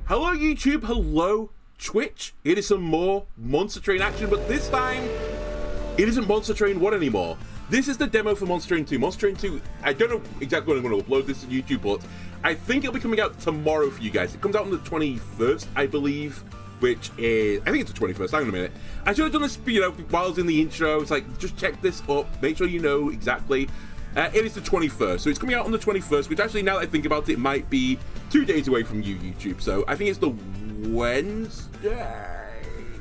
Hello YouTube, hello Twitch. It is some more Monster Train action, but this time it isn't Monster Train 1 anymore. This is the demo for Monster Train 2. Monster Train 2, I don't know exactly when I'm going to upload this to YouTube, but I think it'll be coming out tomorrow for you guys. It comes out on the 21st, I believe, which is, I think it's the 21st, hang on a minute. I should have done this, you know, while I was in the intro. It's like, just check this up, make sure you know exactly. It is the 21st, so it's coming out on the 21st, which actually, now that I think about it, it might be 2 days away from you, YouTube. So I think it's the Wednesday.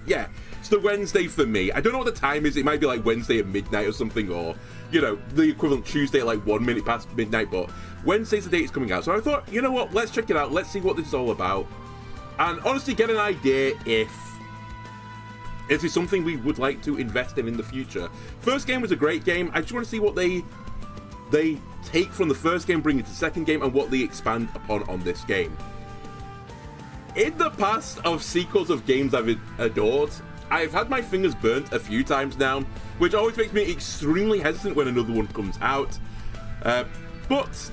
Yeah, it's the Wednesday for me. I don't know what the time is. It might be like Wednesday at midnight or something, or, you know, the equivalent Tuesday at like 1 minute past midnight, but Wednesday's the date it's coming out. So I thought, you know what, let's check it out. Let's see what this is all about. And honestly, get an idea if this is something we would like to invest in the future. First game was a great game. I just want to see what they take from the first game, bring it to the second game, and what they expand upon on this game. In the past of sequels of games I've adored, I've had my fingers burnt a few times now, which always makes me extremely hesitant when another one comes out. But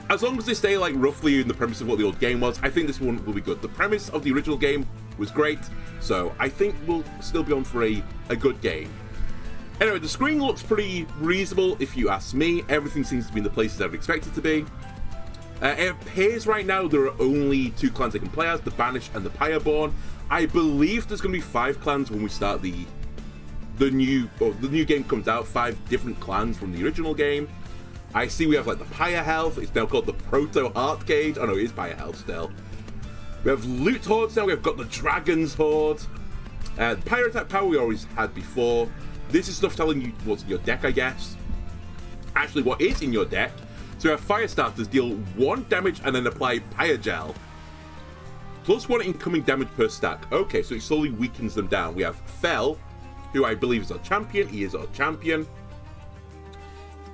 as long as they stay like roughly in the premise of what the old game was, I think this one will be good. The premise of the original game was great, so I think we'll still be on for a good game. Anyway, the screen looks pretty reasonable if you ask me. Everything seems to be in the places I would expect it to be. It appears right now there are only 2 clans that can play as, the Banished and the Pyreborn. I believe there's going to be 5 clans when we start the new game comes out, 5 different clans from the original game. I see we have like the Pyre Health, it's now called the Proto Heart Cage. Oh no, it is Pyre Health still. We have Loot Hordes now, we've got the Dragon's Horde. Pyre Attack Power we always had before. This is stuff telling you what's in your deck, I guess. Actually, what is in your deck. So we have Fire Starters deal 1 damage and then apply Pyre Gel. +1 incoming damage per stack. Okay, so it slowly weakens them down. We have Fel, who I believe is our champion. He is our champion.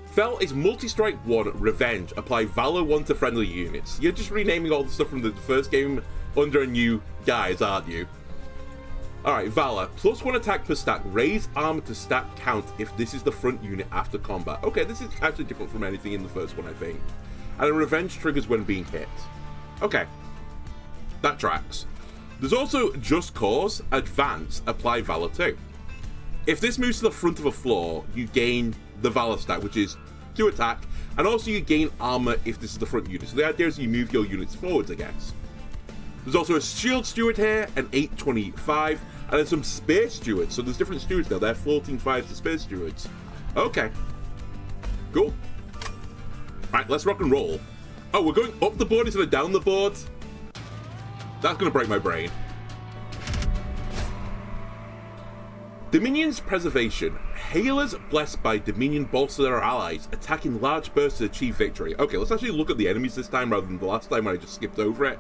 Fel is Multi-Strike 1, Revenge. Apply Valor 1 to friendly units. You're just renaming all the stuff from the first game under a new guise, aren't you? Alright, Valor, +1 attack per stack, raise armor to stack count if this is the front unit after combat. Okay, this is actually different from anything in the first one, I think. And a Revenge triggers when being hit. Okay, that tracks. There's also Just Cause, Advance, apply Valor 2. If this moves to the front of a floor, you gain the Valor stat, which is 2 attack, and also you gain armor if this is the front unit. So the idea is you move your units forwards, I guess. There's also a Shield Steward here, an 825, and then some Spear Stewards. So there's different stewards now. They're 14-5s to Spear Stewards. Okay. Cool. Right, let's rock and roll. Oh, we're going up the board instead of down the board? That's going to break my brain. Dominion's Preservation. Healers blessed by Dominion bolster their allies, attacking large bursts to achieve victory. Okay, let's actually look at the enemies this time rather than the last time when I just skipped over it.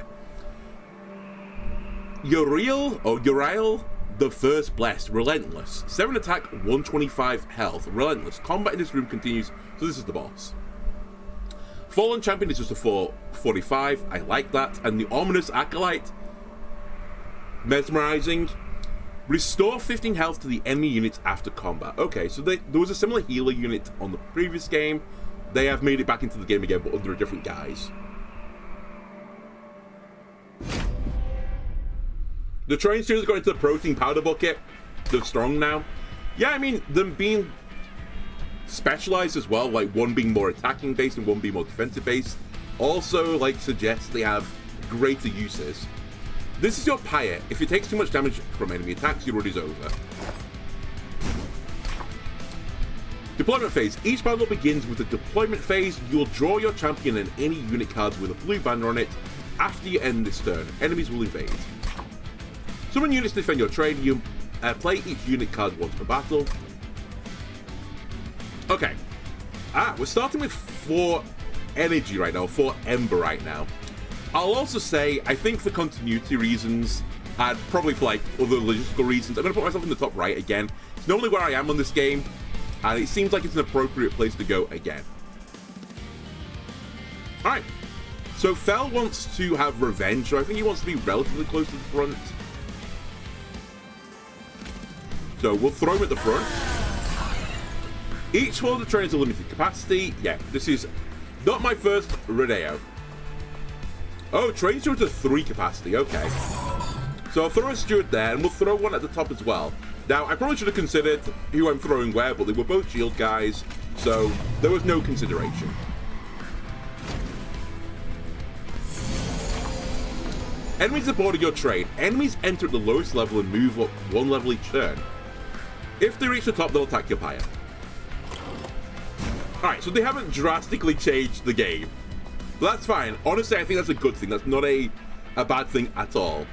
Uriel, the First Blessed, Relentless. 7 attack, 125 health. Relentless. Combat in this room continues, so this is the boss. Fallen Champion is just a 445. I like that. And the Ominous Acolyte. Mesmerizing. Restore 15 health to the enemy units after combat. Okay, so there was a similar healer unit on the previous game. They have made it back into the game again, but under a different guise. The train students got into the protein powder bucket. They're strong now. Yeah, I mean, them being specialized as well, like one being more attacking based and one being more defensive based, also like suggests they have greater uses. This is your Pyre. If it takes too much damage from enemy attacks, your run is over. Deployment phase. Each battle begins with a deployment phase. You'll draw your champion and any unit cards with a blue banner on it. After you end this turn, enemies will invade. Summon units to defend your train. You play each unit card once per battle. Okay. We're starting with 4 energy right now, 4 ember right now. I'll also say, I think for continuity reasons, and probably for like other logistical reasons, I'm going to put myself in the top right again. It's normally where I am on this game, and it seems like it's an appropriate place to go again. Alright. So Fel wants to have revenge, so I think he wants to be relatively close to the front. So we'll throw him at the front. Each one of the trains are limited capacity. Yeah, this is not my first rodeo. Oh, train steward to 3 capacity. Okay. So I'll throw a steward there, and we'll throw one at the top as well. Now, I probably should have considered who I'm throwing where, but they were both shield guys, so there was no consideration. Enemies aboard your train. Enemies enter at the lowest level and move up 1 level each turn. If they reach the top, they'll attack your pyre. Alright, so they haven't drastically changed the game. But that's fine. Honestly, I think that's a good thing. That's not a bad thing at all.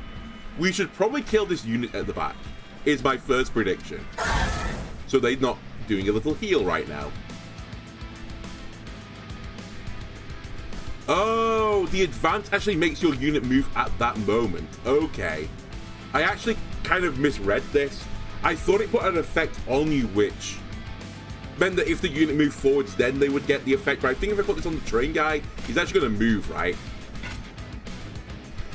We should probably kill this unit at the back, is my first prediction. So they're not doing a little heal right now. Oh, the advance actually makes your unit move at that moment. Okay. I actually kind of misread this. I thought it put an effect on you, which meant that if the unit moved forwards, then they would get the effect. But I think if I put this on the train guy, he's actually going to move, right?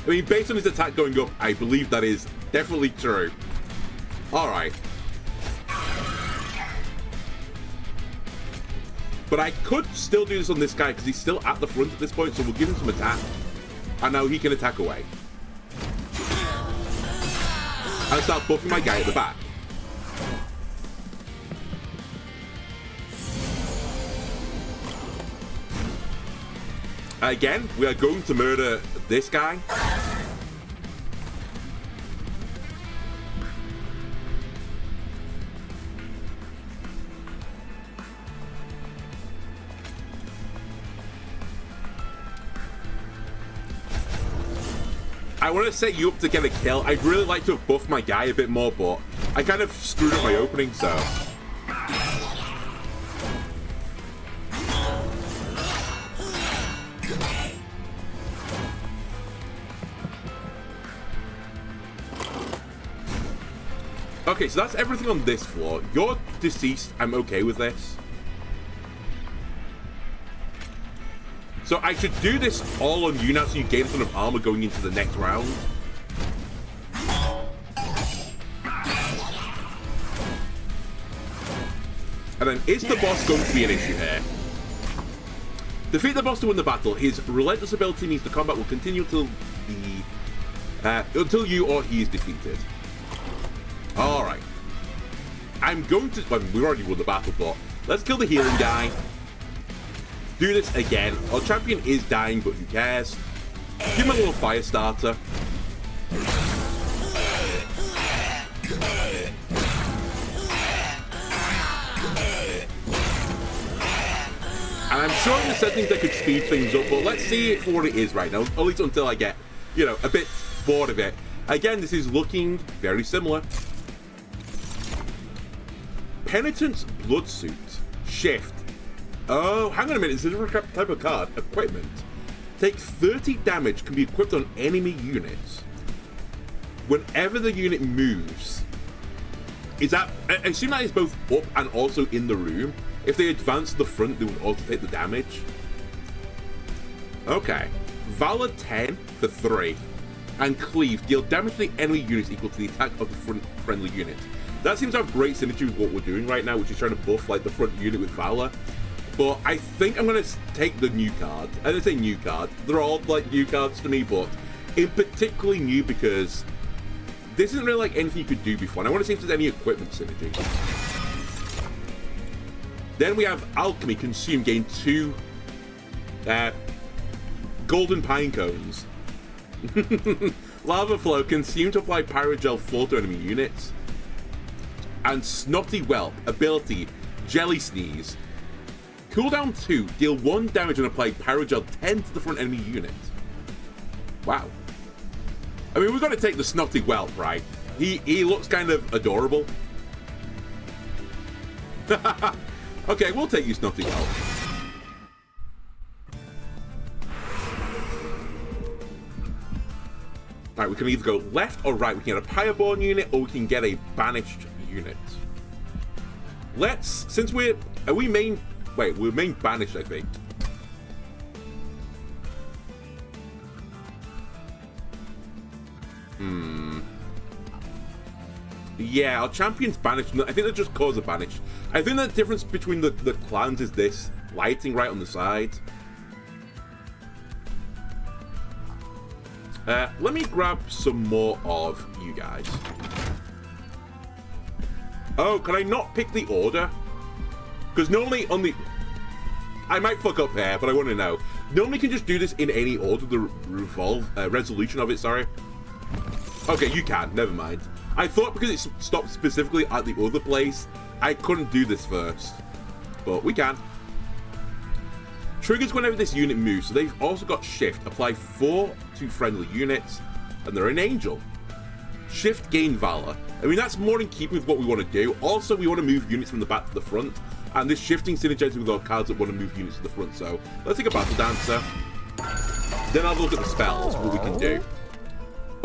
I mean, based on his attack going up, I believe that is definitely true. Alright. But I could still do this on this guy because he's still at the front at this point, so we'll give him some attack. And now he can attack away. And start buffing my guy at the back. Again, we are going to murder this guy. I want to set you up to get a kill. I'd really like to have buffed my guy a bit more, but I kind of screwed up my opening, so... Okay, so that's everything on this floor. You're deceased. I'm okay with this. So I should do this all on you now so you gain a ton of armor going into the next round. And then, is the boss going to be an issue here? Defeat the boss to win the battle. His relentless ability means the combat will continue until you or he is defeated. Alright. I'm going to... Well, we already won the battle, but let's kill the healing guy. Do this again. Our champion is dying, but who cares? Give him a little fire starter. And I'm sure in the settings they could speed things up, but let's see it for what it is right now. At least until I get, you know, a bit bored of it. Again, this is looking very similar. Penitent's Blood Suit. Shift. Oh, hang on a minute. Is this a different type of card? Equipment. Take 30 damage. Can be equipped on enemy units. Whenever the unit moves. Is that... I assume that is both up and also in the room. If they advance to the front, they would also take the damage. Okay. Valor 10 for 3. And Cleave. Deal damage to the enemy units equal to the attack of the front friendly unit. That seems to have great synergy with what we're doing right now, which is trying to buff like the front unit with Valor. But I think I'm going to take the new card. I don't say new card. They're all like new cards to me, but in particularly new because this isn't really like anything you could do before. And I want to see if there's any equipment synergy. Then we have Alchemy. Consume. Gain 2 golden pine cones. Lava Flow. Consume to apply Pyrogel 4 to enemy units. And Snotty Whelp. Ability. Jelly Sneeze. Cooldown 2. Deal 1 damage and apply Pyrogel 10 to the front enemy unit. Wow. I mean, we've got to take the Snotty Whelp, right? He looks kind of adorable. Okay, we'll take you, Snotty Whelp. Alright, we can either go left or right. We can get a Pyreborn unit or we can get a Banished unit. Let's... Since we're... Are we main... Wait, we're main Banished, I think. Yeah, our champion's Banished. I think they just cause a Banished. I think the difference between the clans is this lighting right on the side. Let me grab some more of you guys. Oh, can I not pick the order? Because normally on the... I might fuck up here, but I want to know. Normally you can just do this in any order, the resolution of it, sorry. Okay, you can. Never mind. I thought because it stopped specifically at the other place, I couldn't do this first. But we can. Triggers whenever this unit moves, so they've also got shift. Apply 4 to friendly units, and they're an angel. Shift gain valor. I mean, that's more in keeping with what we want to do. Also, we want to move units from the back to the front, and this shifting synergizes with our cards that want to move units to the front. So let's take a battle dancer. Then I'll have a look at the spells, what we can do.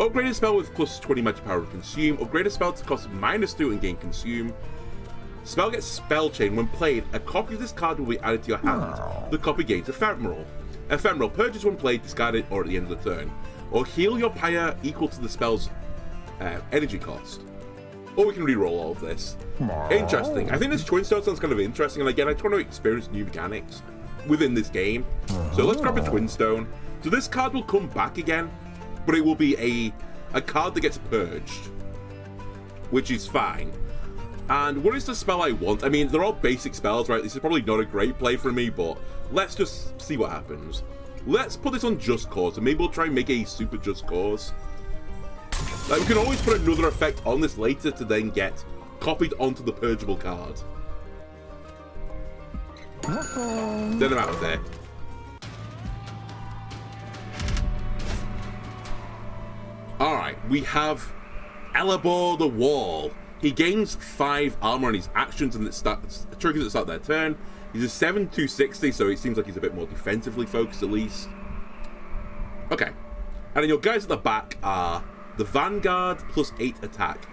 Upgrade a spell with plus 20 magic power and consume. Upgrade a spell to cost -2 and gain consume. Spell gets spell chain. When played, a copy of this card will be added to your hand. The copy gains ephemeral. Ephemeral, purchase when played, discarded, or at the end of the turn. Or heal your pyre equal to the spell's energy cost. Or we can re-roll all of this. Interesting. I think this Twin Stone sounds kind of interesting, and again, I just want to experience new mechanics within this game. So let's grab a Twin Stone. So this card will come back again, but it will be a card that gets purged, which is fine. And what is the spell I want? I mean, they're all basic spells, right? This is probably not a great play for me, but let's just see what happens. Let's put this on Just Cause, and maybe we'll try and make a super Just Cause. Like, we can always put another effect on this later to then get copied onto the purgeable card. Then I'm out of there. Alright, we have Elabor the Wall. He gains 5 armor on his actions and it triggers at the start of their turn. He's a 7/260, so it seems like he's a bit more defensively focused at least. Okay. And then your guys at the back are the Vanguard plus 8 attack.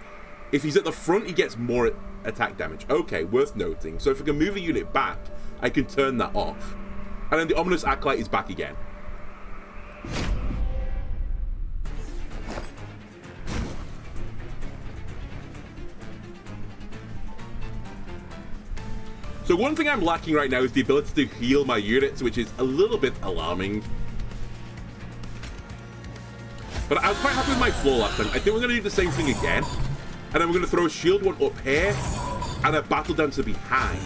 If he's at the front, he gets more attack damage. Okay, worth noting. So if I can move a unit back, I can turn that off. And then the Ominous Acolyte is back again. So one thing I'm lacking right now is the ability to heal my units, which is a little bit alarming. But I was quite happy with my floor last time. I think we're going to do the same thing again. And then we're going to throw a shield one up here and a battle dancer behind.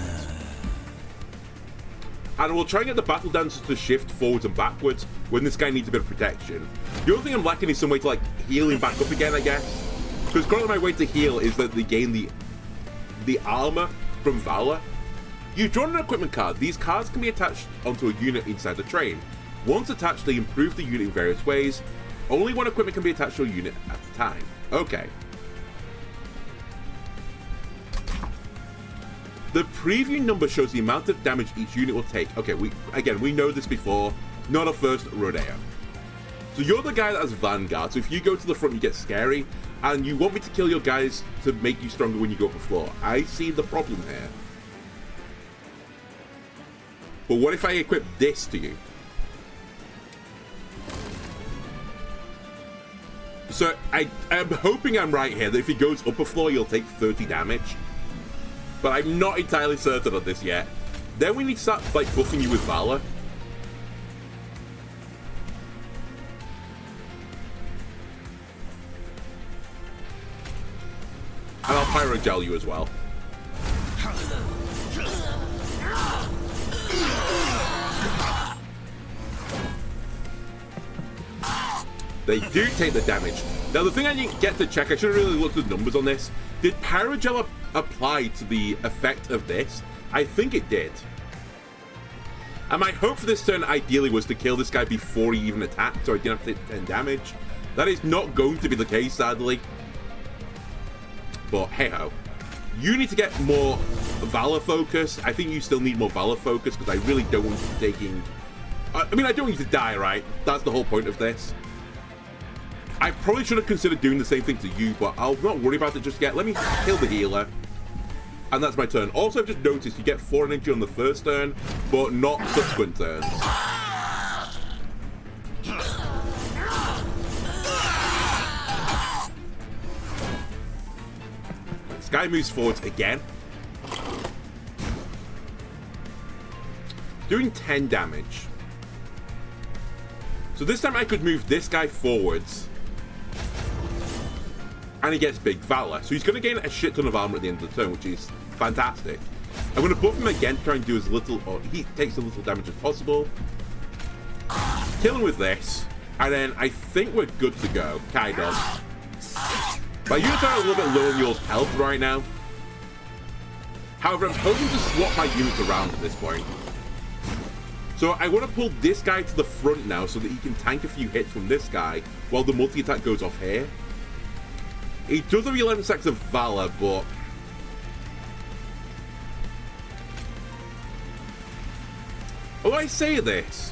And we'll try and get the battle dancer to shift forwards and backwards when this guy needs a bit of protection. The only thing I'm lacking is some way to like heal him back up again, I guess. Because currently my way to heal is that they gain the armor from Valor. You've drawn an equipment card. These cards can be attached onto a unit inside the train. Once attached, they improve the unit in various ways. Only one equipment can be attached to a unit at a time. Okay. The preview number shows the amount of damage each unit will take. Okay, we know this before. Not a first rodeo. So you're the guy that has Vanguard. So if you go to the front, you get scary. And you want me to kill your guys to make you stronger when you go up the floor. I see the problem here. But what if I equip this to you? So I'm hoping I'm right here, that if he goes up a floor, he'll take 30 damage. But I'm not entirely certain of this yet. Then we need to start like buffing you with Valor. And I'll Pyrogel you as well. They do take the damage. Now the thing I didn't get to check, I should have really looked at the numbers on this. Did Pyrogel apply to the effect of this? I think it did. And my hope for this turn ideally was to kill this guy before he even attacked, so I didn't have to take 10 damage. That is not going to be the case, sadly. But hey ho. You need to get more Valor focus. I think you still need more Valor focus because I really don't want you taking... I mean, I don't want you to die, right? That's the whole point of this. I probably should have considered doing the same thing to you, but I'll not worry about it just yet. Let me kill the healer. And that's my turn. Also, I've just noticed you get 4 energy on the first turn, but not subsequent turns. This guy moves forwards again. Doing 10 damage. So this time I could move this guy forwards. And he gets Big Valor. So he's going to gain a shit ton of armor at the end of the turn, which is fantastic. I'm going to buff him again to try and do as little, or he takes as little damage as possible. Kill him with this. And then I think we're good to go, kind of. My units are a little bit low on your health right now. However, I'm hoping to swap my units around at this point. So I want to pull this guy to the front now so that he can tank a few hits from this guy while the multi-attack goes off here. He does have 11 stacks of Valor, but... Although I say this,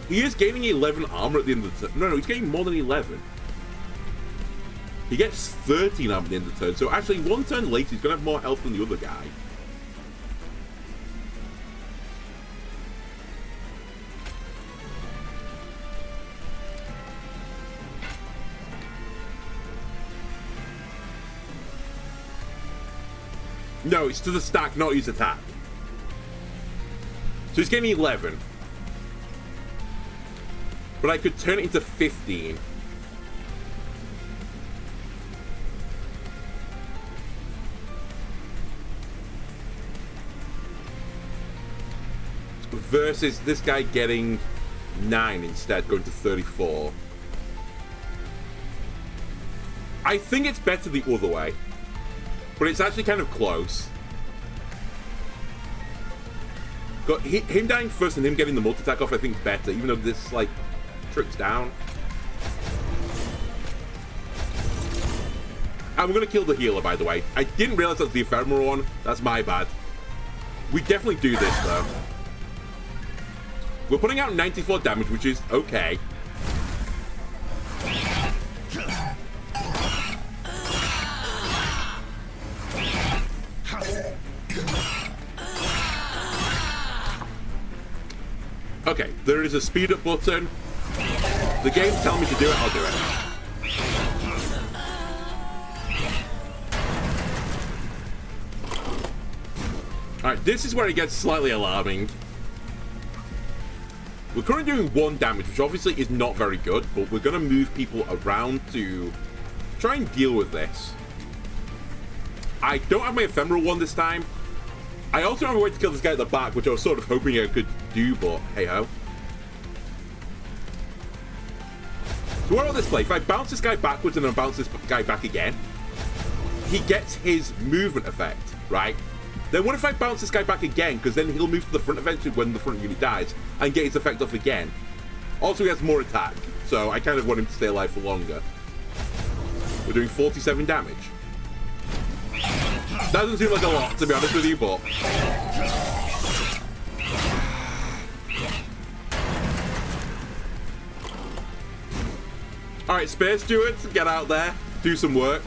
he is gaining 11 armor at the end of the turn. No, he's getting more than 11. He gets 13 armor at the end of the turn. So actually, one turn later, he's going to have more health than the other guy. No, it's to the stack, not his attack. So he's getting 11. But I could turn it into 15. Versus this guy getting 9 instead, going to 34. I think it's better the other way. But it's actually kind of close. Got him dying first and him getting the multi-attack off, I think, is better, even though this, like, tricks down. I'm going to kill the healer, by the way. I didn't realize that was the ephemeral one. That's my bad. We definitely do this, though. We're putting out 94 damage, which is okay. Okay, there is a speed up button. The game's telling me to do it, I'll do it. Alright, this is where it gets slightly alarming. We're currently doing 1 damage, which obviously is not very good, but we're going to move people around to try and deal with this. I don't have my ephemeral one this time. I also have a way to kill this guy at the back, which I was sort of hoping I could do, but hey-ho. So what about this play? If I bounce this guy backwards and then bounce this guy back again, he gets his movement effect, right? Then what if I bounce this guy back again, because then he'll move to the front eventually when the front unit dies, and get his effect off again. Also, he has more attack, so I kind of want him to stay alive for longer. We're doing 47 damage. Doesn't seem like a lot, to be honest with you, but... Alright, Space Stewards, get out there. Do some work.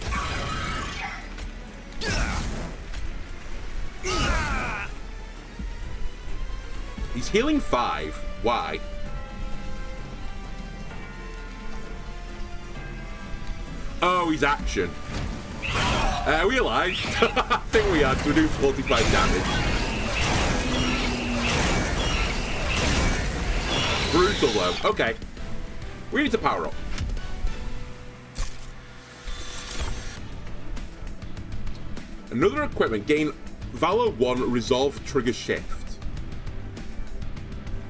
He's healing 5. Why? Oh, he's action. Are we alive? I think we are, so we do 45 damage. Brutal though. Okay. We need to power up. Another equipment. Gain Valor 1 Resolve Trigger Shift.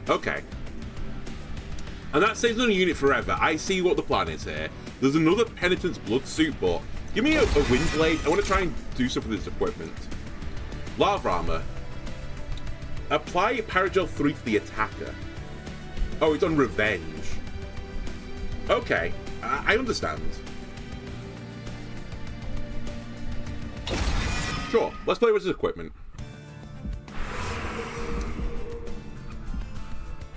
Okay. And that saves on a unit forever. I see what the plan is here. There's another Penitent's Blood suit, but give me a Wind Blade. I want to try and do something with this equipment. Lava Armor. Apply Paragel 3 to the attacker. Oh, it's on Revenge. Okay. I understand. Sure. Let's play with this equipment.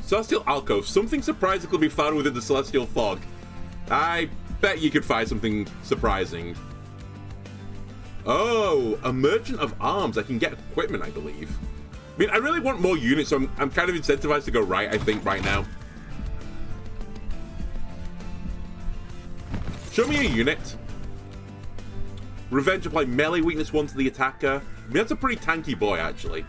Celestial Alcove. Something surprising could be found within the Celestial Fog. I bet you could find something surprising. Oh, a Merchant of Arms. I can get equipment, I believe. I mean, I really want more units, so I'm kind of incentivized to go right, I think, right now. Show me a unit. Revenge, apply melee weakness 1 to the attacker. I mean, that's a pretty tanky boy, actually.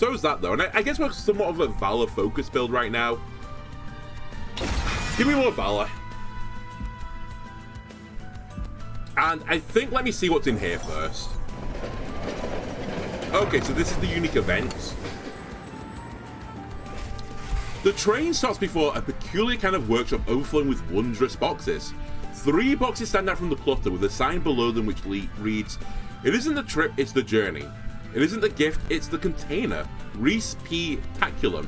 So is that, though. And I guess we're somewhat of a Valor focus build right now. Give me more Valor. And I think, let me see what's in here first. Okay, so this is the unique events. The train stops before a peculiar kind of workshop overflowing with wondrous boxes. 3 boxes stand out from the clutter with a sign below them which reads, "It isn't the trip, it's the journey. It isn't the gift, it's the container. Reese P. Taculum."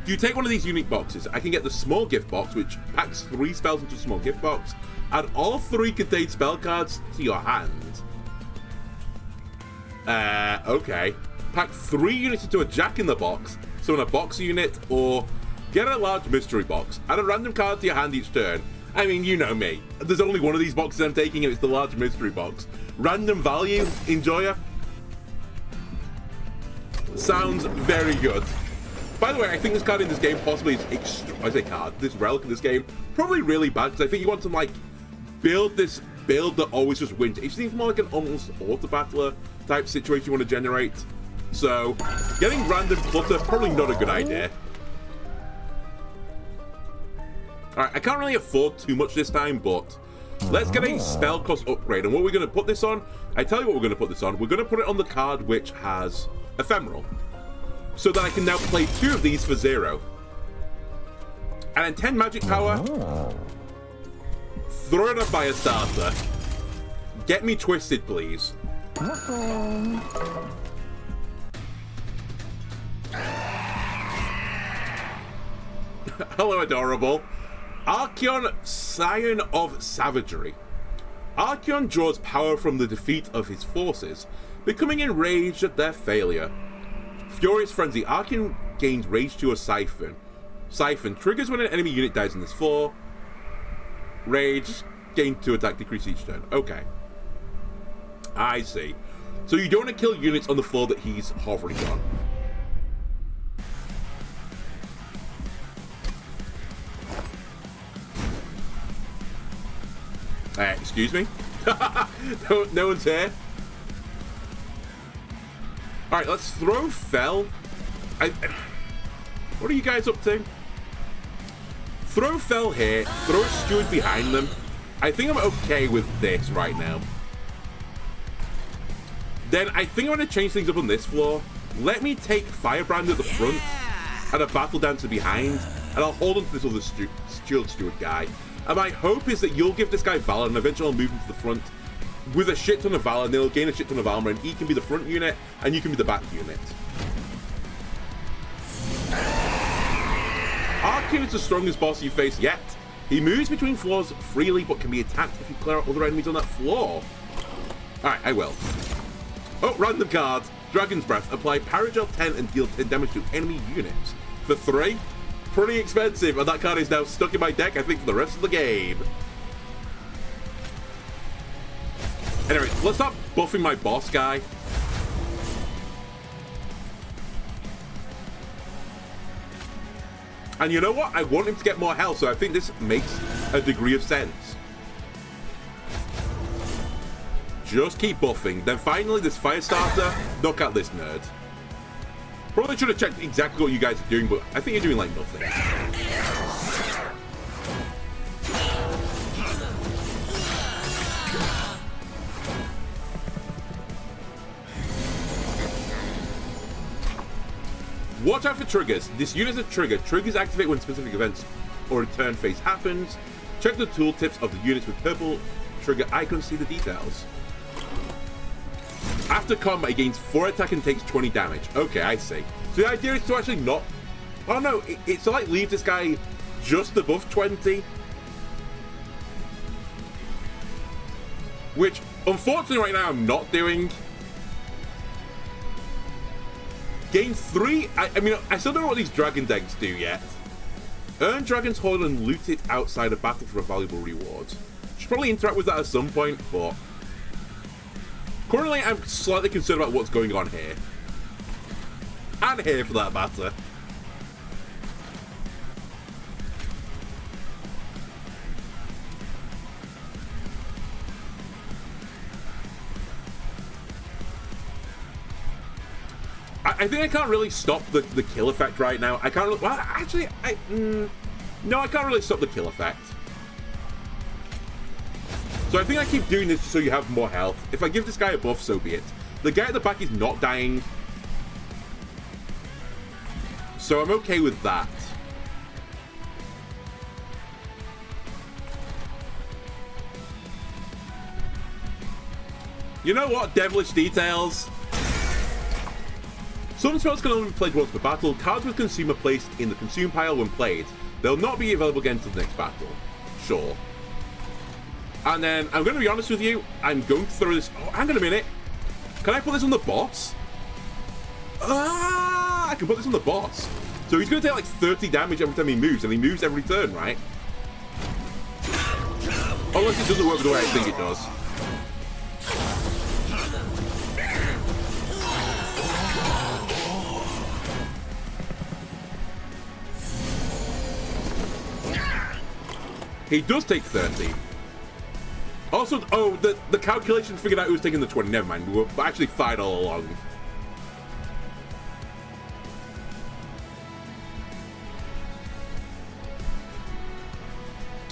If you take one of these unique boxes, I can get the small gift box, which packs 3 spells into a small gift box, and all 3 contain spell cards to your hand. Okay. Pack 3 units into a Jack-in-the-Box, summon a box unit, or get a large mystery box. Add a random card to your hand each turn. I mean, you know me. There's only one of these boxes I'm taking, and it's the large mystery box. Random value, enjoyer. Sounds very good. By the way, I think this card in this game possibly is this relic in this game, probably really bad, because I think you want to, like, build this build that always just wins. It seems more like an almost auto-battler type situation you want to generate. So, getting random clutter, probably not a good idea. Alright, I can't really afford too much this time, but let's get a spell cost upgrade. And what we're going to put this on, I tell you what we're going to put this on. We're going to put it on the card which has Ephemeral, so that I can now play 2 of these for 0. And then 10 magic power. Throw it up by a starter. Get me twisted, please. Hello, adorable. Archeon, Scion of Savagery. Archeon draws power from the defeat of his forces, becoming enraged at their failure. Furious Frenzy. Archeon gains Rage to a Siphon. Siphon triggers when an enemy unit dies on this floor. Rage, gain 2 attack, decrease each turn. Okay. I see. So you don't want to kill units on the floor that he's hovering on. Excuse me? No one's here. Alright, let's throw Fell. What are you guys up to? Throw Fell here. Throw a Steward behind them. I think I'm okay with this right now. Then I think I'm going to change things up on this floor. Let me take Firebrand at the front and a Battle Dancer behind, and I'll hold on to this other Shield Steward guy. And my hope is that you'll give this guy Valor, and eventually I'll move him to the front with a shit ton of Valor, and they'll gain a shit ton of armor, and he can be the front unit, and you can be the back unit. Archeon is the strongest boss you face yet. He moves between floors freely, but can be attacked if you clear out other enemies on that floor. Alright, I will. Oh, random card. Dragon's Breath. Apply Paragel 10 and deal 10 damage to enemy units. For 3. Pretty expensive, and that card is now stuck in my deck, I think, for the rest of the game. Anyway, let's start buffing my boss guy. And you know what? I want him to get more health, so I think this makes a degree of sense. Just keep buffing. Then finally, this Firestarter, knock out this nerd. Probably should have checked exactly what you guys are doing, but I think you're doing like nothing. Watch out for triggers. This unit is a trigger. Triggers activate when specific events or a turn phase happens. Check the tooltips of the units with purple trigger icons to see the details. After combat, it gains 4 attack and takes 20 damage. Okay, I see. So the idea is to actually not... Oh no, it's to like leave this guy just above 20. Which, unfortunately right now, I'm not doing. Gain 3... I mean, I still don't know what these dragon decks do yet. Earn Dragon's Hoard and loot it outside a battle for a valuable reward. Should probably interact with that at some point, but... Currently, I'm slightly concerned about what's going on here. And here, for that matter. I think I can't really stop the kill effect right now. I can't really... Well, actually, no, I can't really stop the kill effect. So I think I keep doing this so you have more health. If I give this guy a buff, so be it. The guy at the back is not dying. So I'm okay with that. You know what? Devilish details. Some spells can only be played once per battle. Cards with Consume are placed in the Consume pile when played. They'll not be available again until the next battle. Sure. And then, I'm going to be honest with you, I'm going to throw this... Oh, hang on a minute. Can I put this on the boss? Ah, I can put this on the boss. So he's going to take like 30 damage every time he moves, and he moves every turn, right? Unless it doesn't work the way I think it does. He does take 30. Also, oh, the calculation figured out who was taking the 20. Never mind, we were actually fine all along.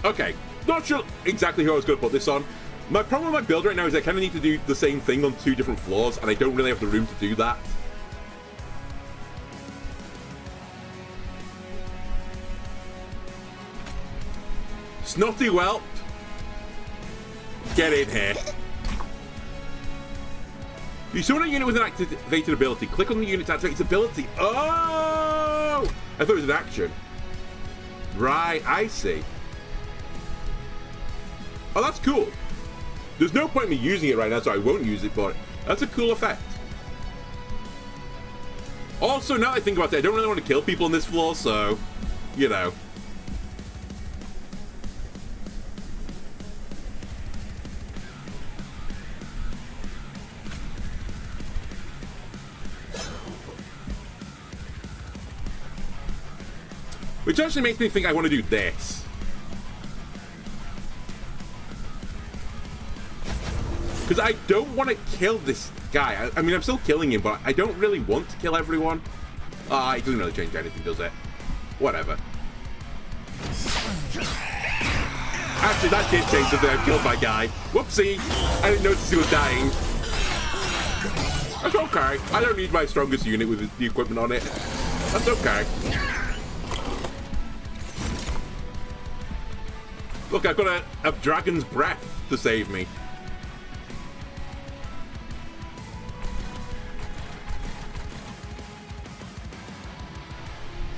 Okay, not sure exactly who I was going to put this on. My problem with my build right now is I kind of need to do the same thing on 2 different floors, and I don't really have the room to do that. Snotty Whelp. Get in here. You summon a unit with an activated ability. Click on the unit to activate its ability. Oh! I thought it was an action. Right, I see. Oh, that's cool. There's no point in me using it right now, so I won't use it, but that's a cool effect. Also, now that I think about it, I don't really want to kill people on this floor, so, you know. Which actually makes me think I want to do this. Because I don't want to kill this guy. I mean, I'm still killing him, but I don't really want to kill everyone. It doesn't really change anything, does it? Whatever. Actually, that did change something. I killed my guy. Whoopsie. I didn't notice he was dying. That's okay. I don't need my strongest unit with the equipment on it. That's okay. Look, I've got a dragon's breath to save me.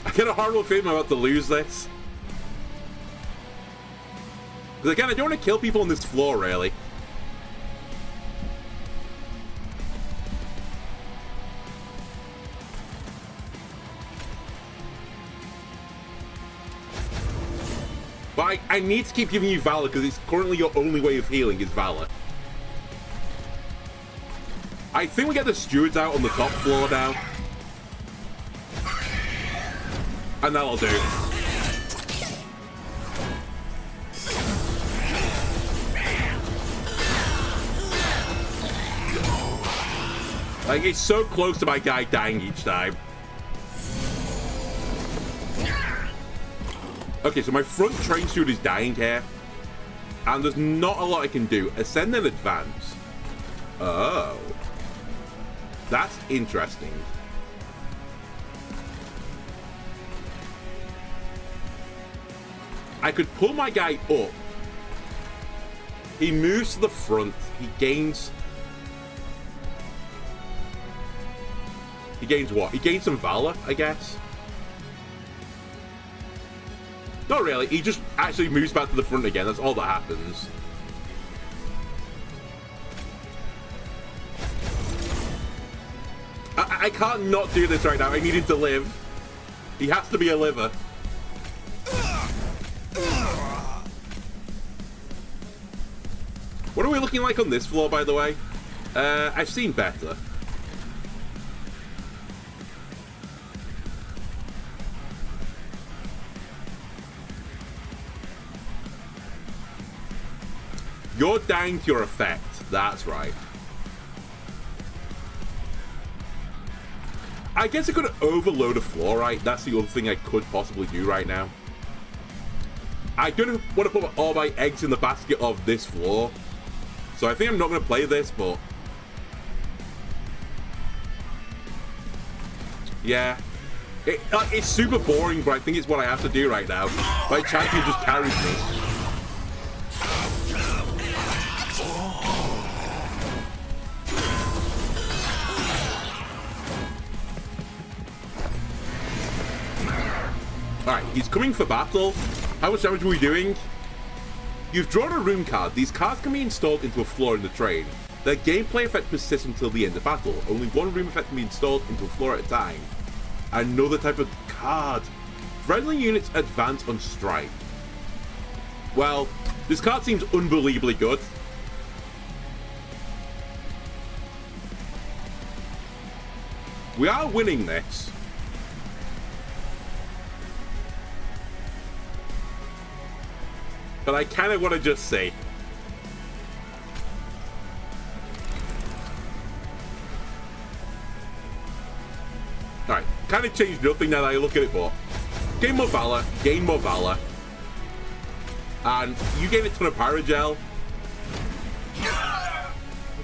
I get a horrible feeling I'm about to lose this. Because again, I don't want to kill people on this floor, really. But I need to keep giving you Valor because it's currently your only way of healing is Valor. I think we get the stewards out on the top floor now. And that'll do. Like, it's so close to my guy dying each time. Okay, so my front train steward is dying here. And there's not a lot I can do. Ascend and advance. Oh. That's interesting. I could pull my guy up. He moves to the front. He gains... He gains what? He gains some Valor, I guess. Not really. He just actually moves back to the front again. That's all that happens. I can't not do this right now. I need him to live. He has to be a liver. What are we looking like on this floor, by the way? I've seen better. You're dying to your effect. That's right. I guess I could overload a floor, right? That's the other thing I could possibly do right now. I don't want to put all my eggs in the basket of this floor. So I think I'm not going to play this, but... yeah. It's super boring, but I think it's what I have to do right now. My champion just carries me. Alright, he's coming for battle. How much damage are we doing? You've drawn a room card. These cards can be installed into a floor in the train. Their gameplay effect persists until the end of battle. Only one room effect can be installed into a floor at a time. Another type of card. Friendly units advance on strike. Well, this card seems unbelievably good. We are winning this. But I kind of want to just say, alright, kind of changed nothing now that I look at it, but gain more valor, and you gain a ton of Pyrogel.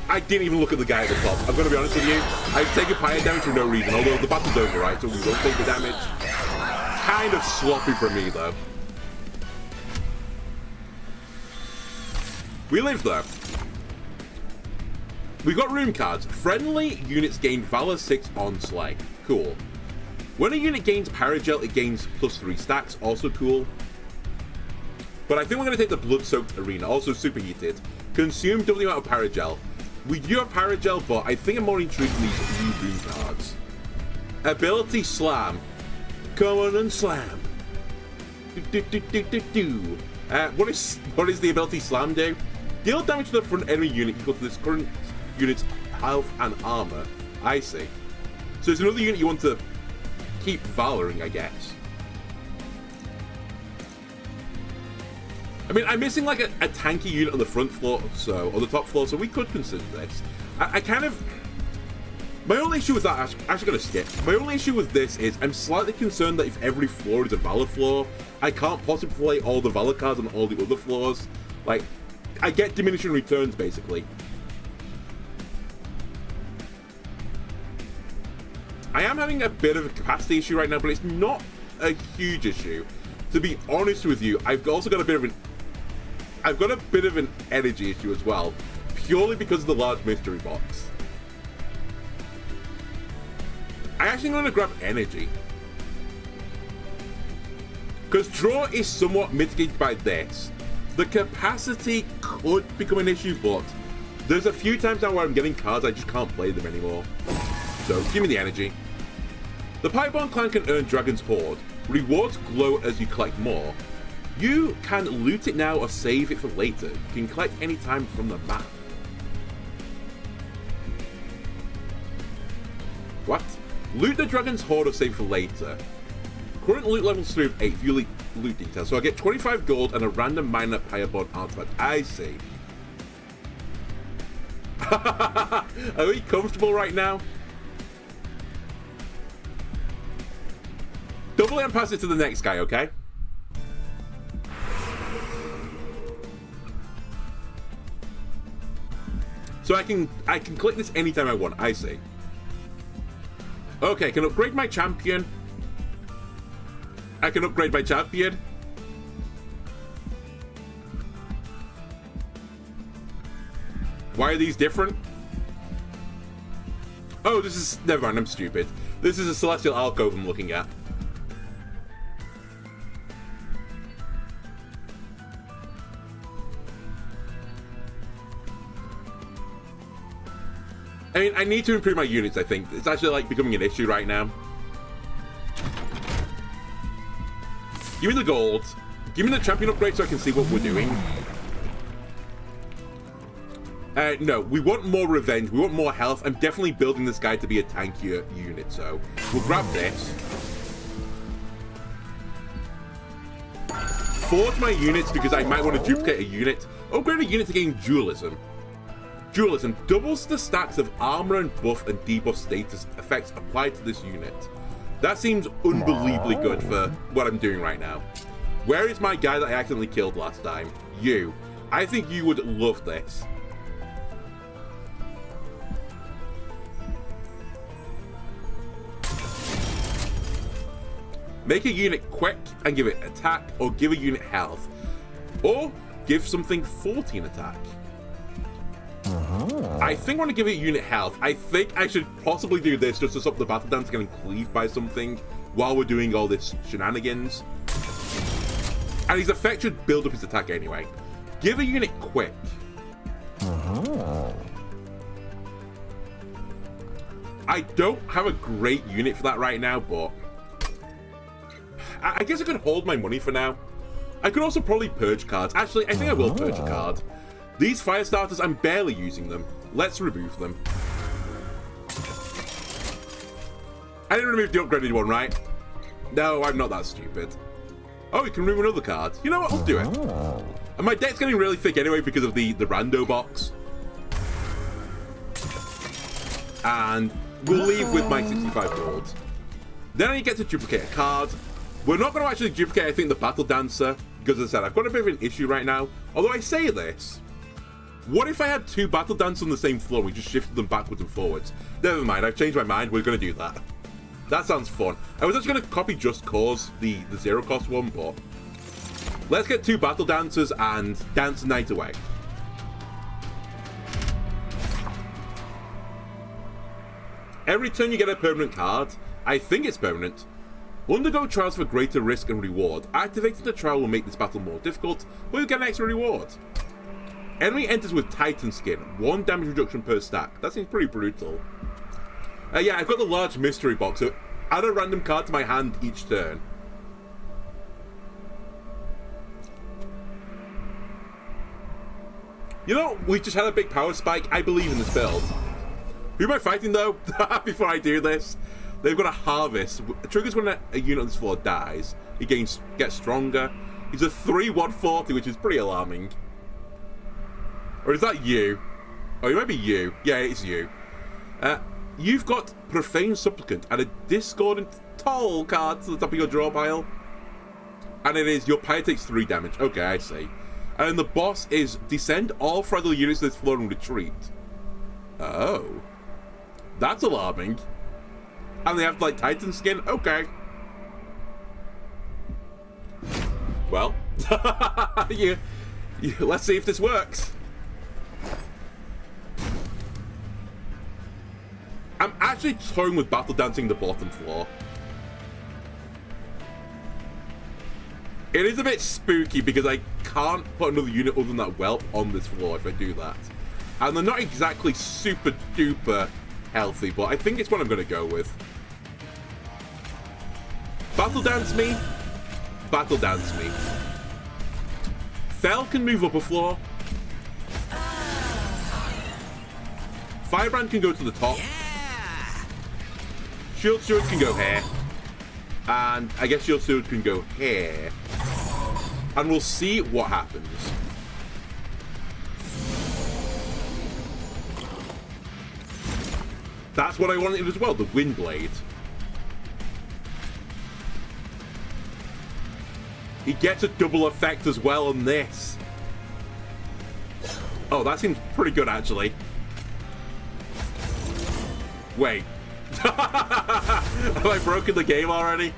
I didn't even look at the guy at the top. I'm going to be honest with you. I've taken Pyre damage for no reason, although the battle's over, right? So we will take the damage. Kind of sloppy for me, though. We live, though. We got room cards. Friendly units gain Valor 6 on Slay. Cool. When a unit gains Pyrogel, it gains +3 stacks. Also cool. But I think we're going to take the Blood-Soaked Arena. Also superheated. Consume double the amount of Pyrogel. We do have Pyrogel, but I think I'm more intrigued in these new room cards. Ability Slam. Come on and slam. What is the ability Slam do? Deal damage to the front enemy unit equal to this current unit's health and armor. I see. So it's another unit you want to keep valoring, I guess. I mean, I'm missing like a tanky unit on the front floor, so, or the top floor, so we could consider this. I kind of... My only issue with that, actually gonna skip. My only issue with this is I'm slightly concerned that if every floor is a Valor floor, I can't possibly play all the Valor cards on all the other floors. Like, I get diminishing returns, basically. I am having a bit of a capacity issue right now, but it's not a huge issue. To be honest with you, I've also got a bit of an energy issue as well, purely because of the large mystery box. I actually want to grab energy. Because draw is somewhat mitigated by this. The capacity could become an issue, but there's a few times now where I'm getting cards I just can't play them anymore. So, give me the energy. The Pipeborn clan can earn Dragon's Hoard. Rewards glow as you collect more. You can loot it now or save it for later. You can collect any time from the map. What? Loot the Dragon's Hoard or save for later. Current loot level 3 of 8. View loot details. So I get 25 gold and a random minor Pipeborn artifact. I see. Are we comfortable right now? Double it and pass it to the next guy, okay? So I can click this anytime I want. I see. Okay, I can upgrade my champion. I can upgrade my champion. Why are these different? Oh, this is... Never mind, I'm stupid. This is a Celestial Alcove I'm looking at. I mean, I need to improve my units, I think. It's actually, like, becoming an issue right now. Give me the gold. Give me the champion upgrade so I can see what we're doing. No, we want more revenge. We want more health. I'm definitely building this guy to be a tankier unit, so we'll grab this. Forge my units because I might want to duplicate a unit. Upgrade a unit to gain dualism. Dualism doubles the stacks of armor and buff and debuff status effects applied to this unit. That seems unbelievably good for what I'm doing right now. Where is my guy that I accidentally killed last time? You. I think you would love this. Make a unit quick and give it attack, or give a unit health. Or give something 14 attack. I think I want to give it unit health. I think I should possibly do this just to stop the Battle Dance getting cleaved by something while we're doing all this shenanigans. And his effect should build up his attack anyway. Give a unit quick. I don't have a great unit for that right now, but I guess I could hold my money for now. I could also probably purge cards. Actually, I think I will purge a card. These fire starters, I'm barely using them. Let's remove them. I didn't remove the upgraded one, right? No, I'm not that stupid. Oh, we can remove another card. You know what? I'll do it. And my deck's getting really thick anyway because of the rando box. And we'll leave with my 65 gold. Then I get to duplicate a card. We're not going to actually duplicate, I think, the Battle Dancer, because as I said, I've got a bit of an issue right now. Although I say this, what if I had two Battle Dancers on the same floor and we just shifted them backwards and forwards? Never mind, I've changed my mind, we're going to do that. That sounds fun. I was actually going to copy Just Cause, the zero cost one, but let's get two Battle Dancers and dance the night away. Every turn you get a permanent card, I think it's permanent. Undergo trials for greater risk and reward. Activating the trial will make this battle more difficult, but you'll get an extra reward. Enemy enters with Titan Skin, 1 damage reduction per stack. That seems pretty brutal. Yeah, I've got the large mystery box, so add a random card to my hand each turn. You know, we just had a big power spike. I believe in this build. Who am I fighting, though? Before I do this. They've got a harvest. It triggers when a unit on this floor dies. He gets stronger. He's a 3/140, which is pretty alarming. Or is that you? Oh, it might be you. Yeah, it's you. You've got Profane Supplicant and a Discordant Toll card to the top of your draw pile. And it is, your player takes 3 damage. Okay, I see. And then the boss is descend all fragile units to this floor and retreat. Oh. That's alarming. And they have, like, Titan Skin? Okay. Well. Let's see if this works. I'm actually toying with Battle Dancing the bottom floor. It is a bit spooky because I can't put another unit other than that whelp on this floor if I do that. And they're not exactly super duper healthy, but I think it's what I'm going to go with. Battle Dance me. Battle Dance me. Fel can move up a floor. Firebrand can go to the top. Shield Steward can go here. And I guess Shield Steward can go here. And we'll see what happens. That's what I wanted as well, the Windblade. He gets a double effect as well on this. Oh, that seems pretty good, actually. Wait. Have I broken the game already?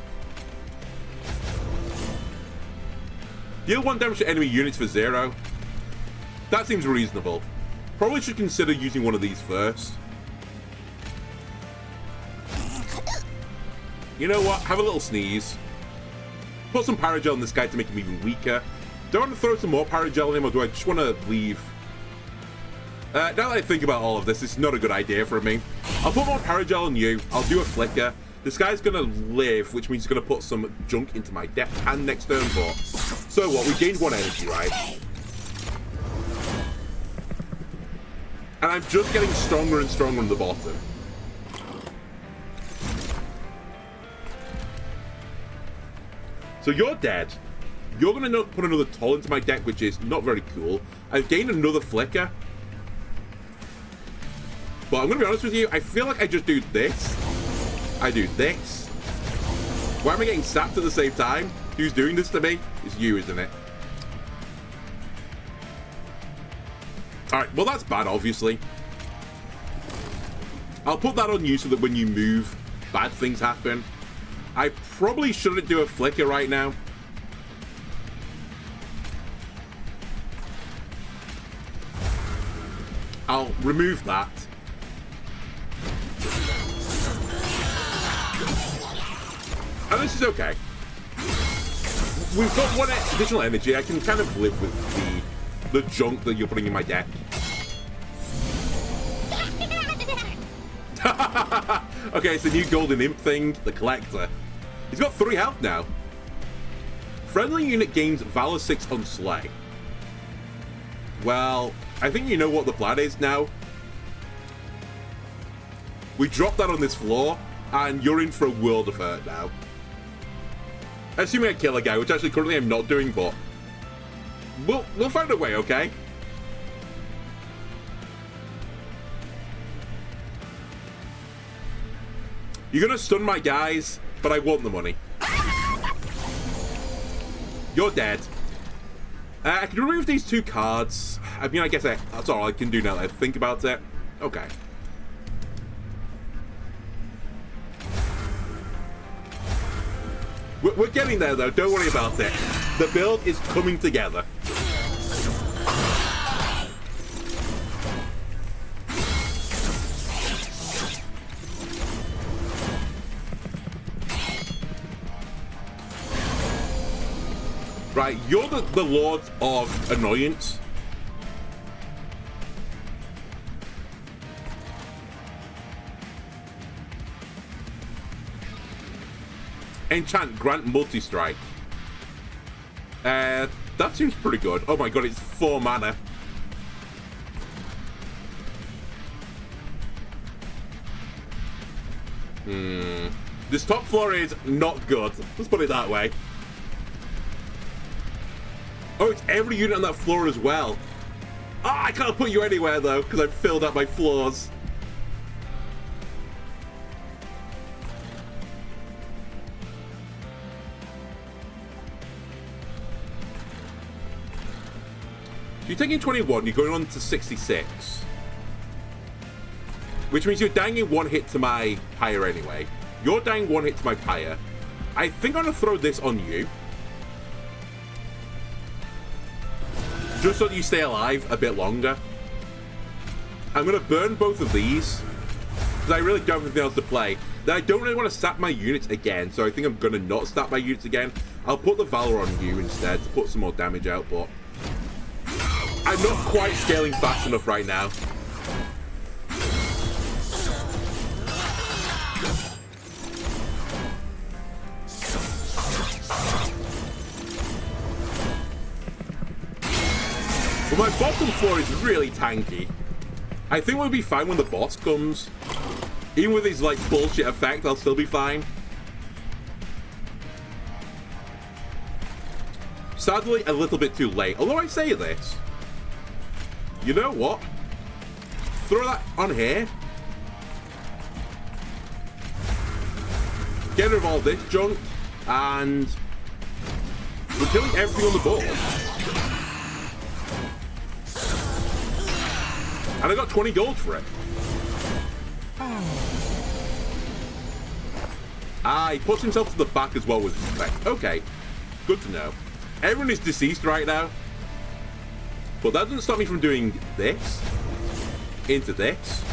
Deal 1 damage to enemy units for 0. That seems reasonable. Probably should consider using one of these first. You know what? Have a little sneeze. Put some Paragel on this guy to make him even weaker. Do I want to throw some more Paragel on him, or do I just want to leave? Now that I think about all of this, it's not a good idea for me. I'll put more Paragel on you. I'll do a Flicker. This guy's going to live, which means he's going to put some junk into my deck and next turn, but... So what? We gained 1 energy, right? And I'm just getting stronger and stronger on the bottom. So you're dead. You're going to put another Toll into my deck, which is not very cool. I've gained another Flicker. But I'm going to be honest with you, I feel like I just do this. I do this. Why am I getting sapped at the same time? Who's doing this to me? It's you, isn't it? Alright, well that's bad, obviously. I'll put that on you so that when you move, bad things happen. I probably shouldn't do a flicker right now. I'll remove that. And this is okay. We've got one additional energy. I can kind of live with the junk that you're putting in my deck. Okay, it's the new golden imp thing, the collector. He's got 3 health now. Friendly unit gains Valor 6 on Slay. Well, I think you know what the plan is now. We drop that on this floor, and you're in for a world of hurt now. Assuming I kill a guy, which actually currently I'm not doing, but we'll find a way, okay? You're gonna stun my guys, but I want the money. You're dead. I can remove these 2 cards. I mean, I guess that's all I can do now that I think about it. Okay. We're getting there, though. Don't worry about it. The build is coming together. Right, you're the Lord of Annoyance. Enchant, grant multi-strike. That seems pretty good. Oh my god, it's 4 mana. This top floor is not good. Let's put it that way. Oh, it's every unit on that floor as well. Ah, I can't put you anywhere, though, because I've filled up my floors. So you're taking 21, you're going on to 66. Which means you're dying in 1 hit to my Pyre anyway. You're dying 1 hit to my Pyre. I think I'm going to throw this on you. Just so that you stay alive a bit longer. I'm going to burn both of these. Because I really don't have anything else to play. Then I don't really want to sap my units again. So I think I'm going to not sap my units again. I'll put the Valor on you instead to put some more damage out. But I'm not quite scaling fast enough right now. But my bottom floor is really tanky. I think we'll be fine when the boss comes. Even with his, like, bullshit effect, I'll still be fine. Sadly, a little bit too late. Although I say this. You know what? Throw that on here. Get rid of all this junk. And we're killing everything on the board. And I got 20 gold for it. Ah, he puts himself to the back as well with respect. Okay, good to know. Everyone is deceased right now. But that doesn't stop me from doing this. Into this.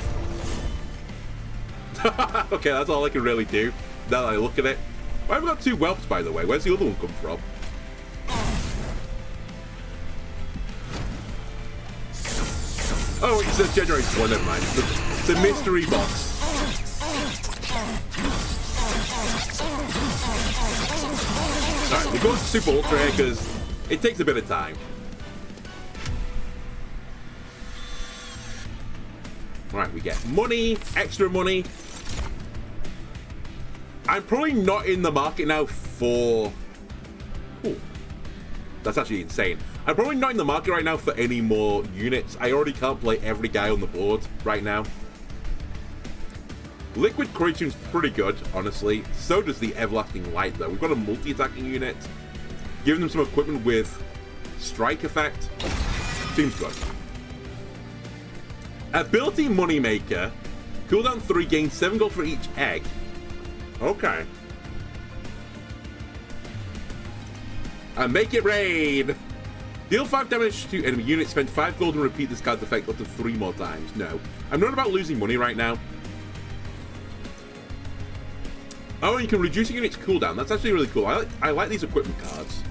Okay, that's all I can really do. Now that I look at it. Why have I got 2 whelps, by the way? Where's the other one come from? Oh, it says generate 1, never mind. The mystery box. Alright, we'll go to Super Ultra here because it takes a bit of time. Alright, we get money, extra money. I'm probably not in the market now for... Ooh, that's actually insane. I'm probably not in the market right now for any more units. I already can't play every guy on the board right now. Liquid Courage seems pretty good, honestly. So does the Everlasting Light, though. We've got a multi-attacking unit. Giving them some equipment with strike effect. Seems good. Ability Moneymaker. Cooldown 3, gain 7 gold for each egg. Okay. And make it rain! Deal 5 damage to enemy units, spend 5 gold and repeat this card's effect up to 3 more times. No. I'm not about losing money right now. Oh, you can reduce a unit's cooldown. That's actually really cool. I like these equipment cards.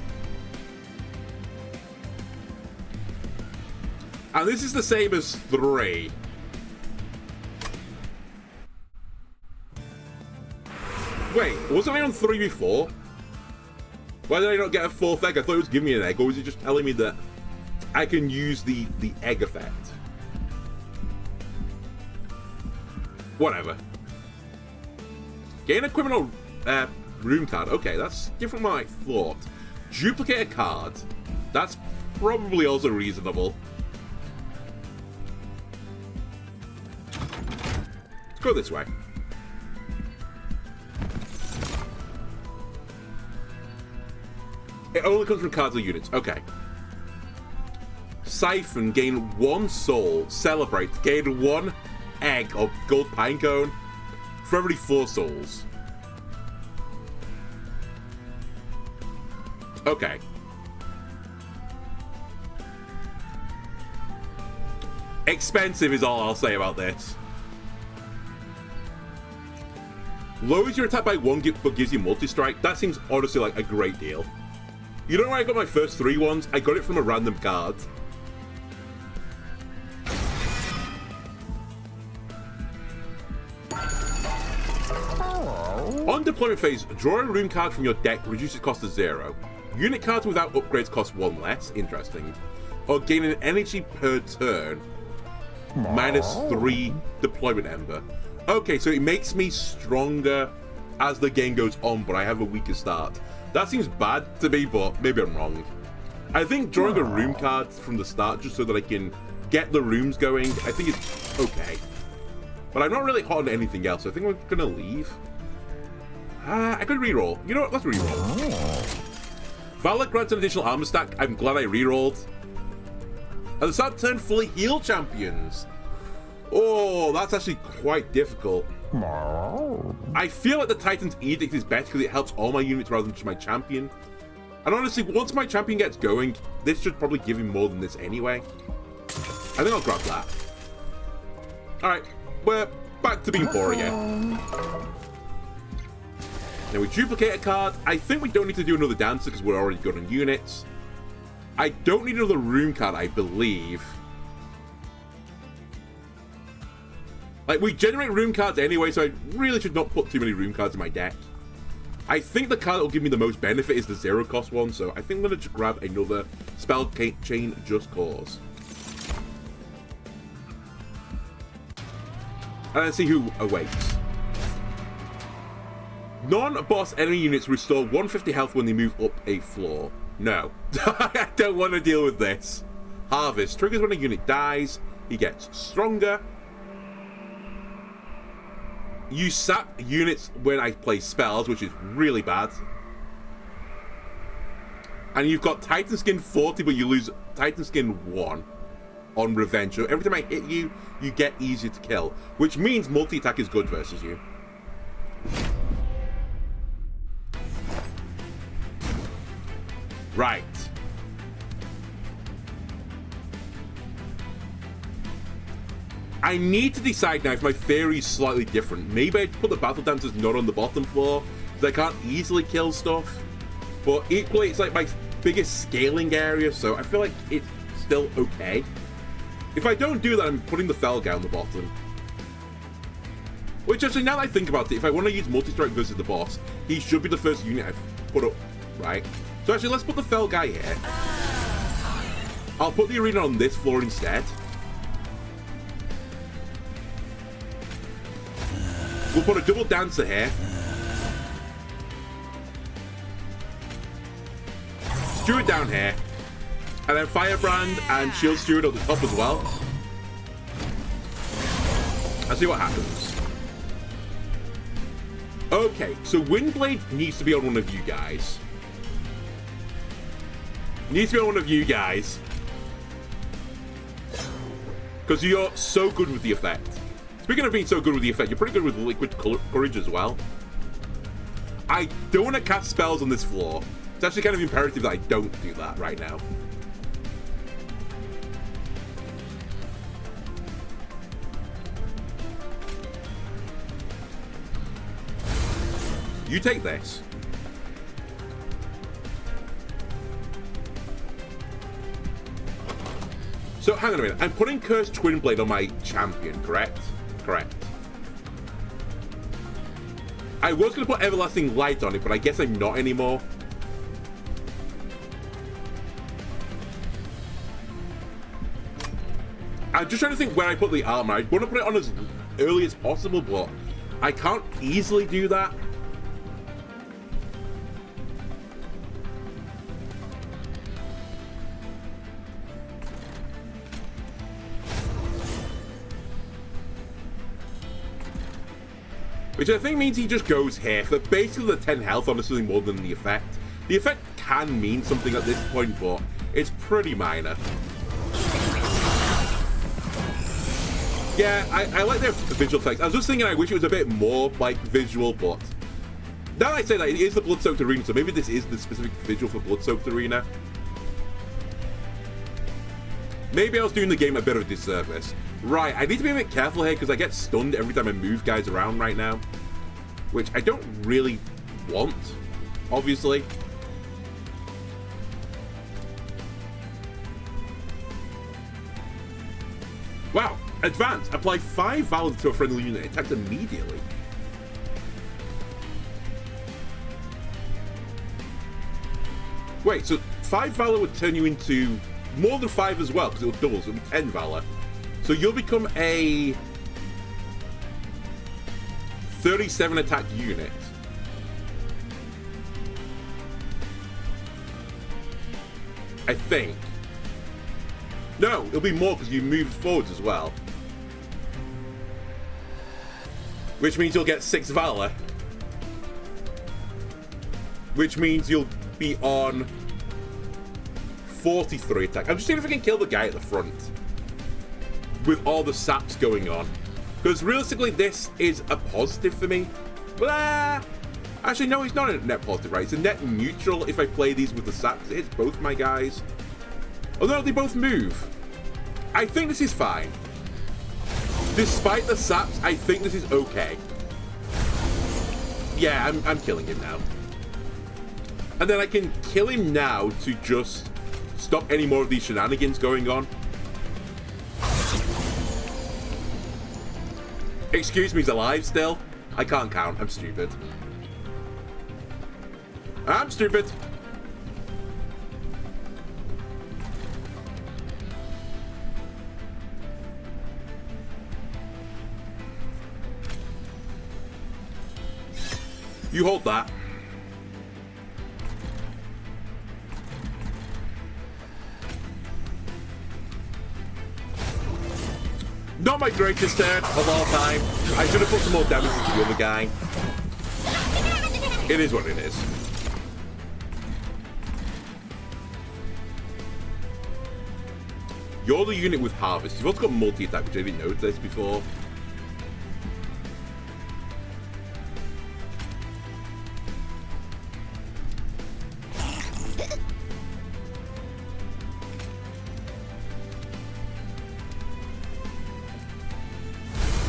And this is the same as 3. Wait, wasn't I on 3 before? Why did I not get a 4th egg? I thought it was giving me an egg, or was it just telling me that I can use the egg effect? Whatever. Gain equipment or room card. Okay, that's different from what I thought. Duplicate a card. That's probably also reasonable. Let's go this way. It only comes from cards or units. Okay. Siphon, gain 1 soul. Celebrate, gain 1 egg or gold pinecone for every 4 souls. Okay. Expensive is all I'll say about this. Lowers your attack by 1 but gives you multi-strike. That seems honestly like a great deal. You know where I got my first 3 ones? I got it from a random card. On deployment phase, draw a rune card from your deck, reduces cost to 0. Unit cards without upgrades cost 1 less. Interesting. Or gain an energy per turn. Minus 3 deployment ember. Okay, so it makes me stronger as the game goes on, but I have a weaker start. That seems bad to me, but maybe I'm wrong. I think drawing a room card from the start just so that I can get the rooms going, I think it's okay. But I'm not really hot on anything else, so I think we're gonna leave. I could reroll. You know what? Let's reroll. Valak grants an additional armor stack. I'm glad I rerolled. At the start of turn, fully heal champions. Oh, that's actually quite difficult. I feel like the Titan's Edict is better because it helps all my units rather than just my champion. And honestly, once my champion gets going, this should probably give him more than this anyway. I think I'll grab that. Alright, we're back to being poor again. Now we duplicate a card. I think we don't need to do another dancer because we're already good on units. I don't need another room card, I believe. Like, we generate room cards anyway, so I really should not put too many room cards in my deck. I think the card that will give me the most benefit is the 0 cost one, so I think I'm going to just grab another Spell Chain Just Cause. And let's see who awaits. Non-boss enemy units restore 150 health when they move up a floor. No. I don't want to deal with this. Harvest. Triggers when a unit dies. He gets stronger. You sap units when I play spells, which is really bad. And you've got Titan Skin 40, but you lose Titan Skin 1 on Revenge. So every time I hit you, you get easier to kill, which means multi-attack is good versus you. Right. I need to decide now if my theory is slightly different. Maybe I put the Battle Dancers not on the bottom floor, so I can't easily kill stuff. But equally, it's like my biggest scaling area, so I feel like it's still okay. If I don't do that, I'm putting the Felguy on the bottom. Which actually, now that I think about it, if I want to use multi-strike versus the boss, he should be the first unit I've put up, right? So actually, let's put the Felguy here. I'll put the arena on this floor instead. We'll put a double dancer here. Steward down here. And then Firebrand and Shield Steward at the top as well. Let's see what happens. Okay, so Windblade needs to be on one of you guys. Needs to be on one of you guys. Because you're so good with the effect. Speaking of being so good with the effect, you're pretty good with Liquid Courage as well. I don't want to cast spells on this floor. It's actually kind of imperative that I don't do that right now. You take this. So, hang on a minute. I'm putting Cursed Twin Blade on my champion, correct? Correct. I was going to put Everlasting Light on it, but I guess I'm not anymore. I'm just trying to think where I put the armor. I want to put it on as early as possible, but I can't easily do that. Which I think means he just goes here for basically the 10 health, honestly, more than the effect. The effect can mean something at this point, but it's pretty minor. Yeah, I like the visual effects. I was just thinking I wish it was a bit more, like, visual, but now that I say that, it is the Blood-Soaked Arena, so maybe this is the specific visual for Blood-Soaked Arena. Maybe I was doing the game a bit of a disservice. Right, I need to be a bit careful here because I get stunned every time I move guys around right now. Which I don't really want, obviously. Wow, advance. Apply 5 Valor to a friendly unit. Attacks immediately. Wait, so 5 Valor would turn you into more than 5 as well, because it would double, so it would be 10 Valor. So you'll become a 37 attack unit. I think. No, it'll be more because you move forwards as well. Which means you'll get 6 Valor. Which means you'll be on 43 attack. I'm just seeing if I can kill the guy at the front with all the saps going on. Because realistically, this is a positive for me. Blah! Actually, no, it's not a net positive, right? It's a net neutral if I play these with the saps. It hits both my guys. Oh no, they both move. I think this is fine. Despite the saps, I think this is okay. Yeah, I'm killing him now. And then I can kill him now to just stop any more of these shenanigans going on. Excuse me, he's alive still? I can't count. I'm stupid. I'm stupid. You hold that. Not my greatest turn of all time. I should have put some more damage into the other guy. It is what it is. You're the unit with Harvest. You've also got multi-attack, which I didn't notice before.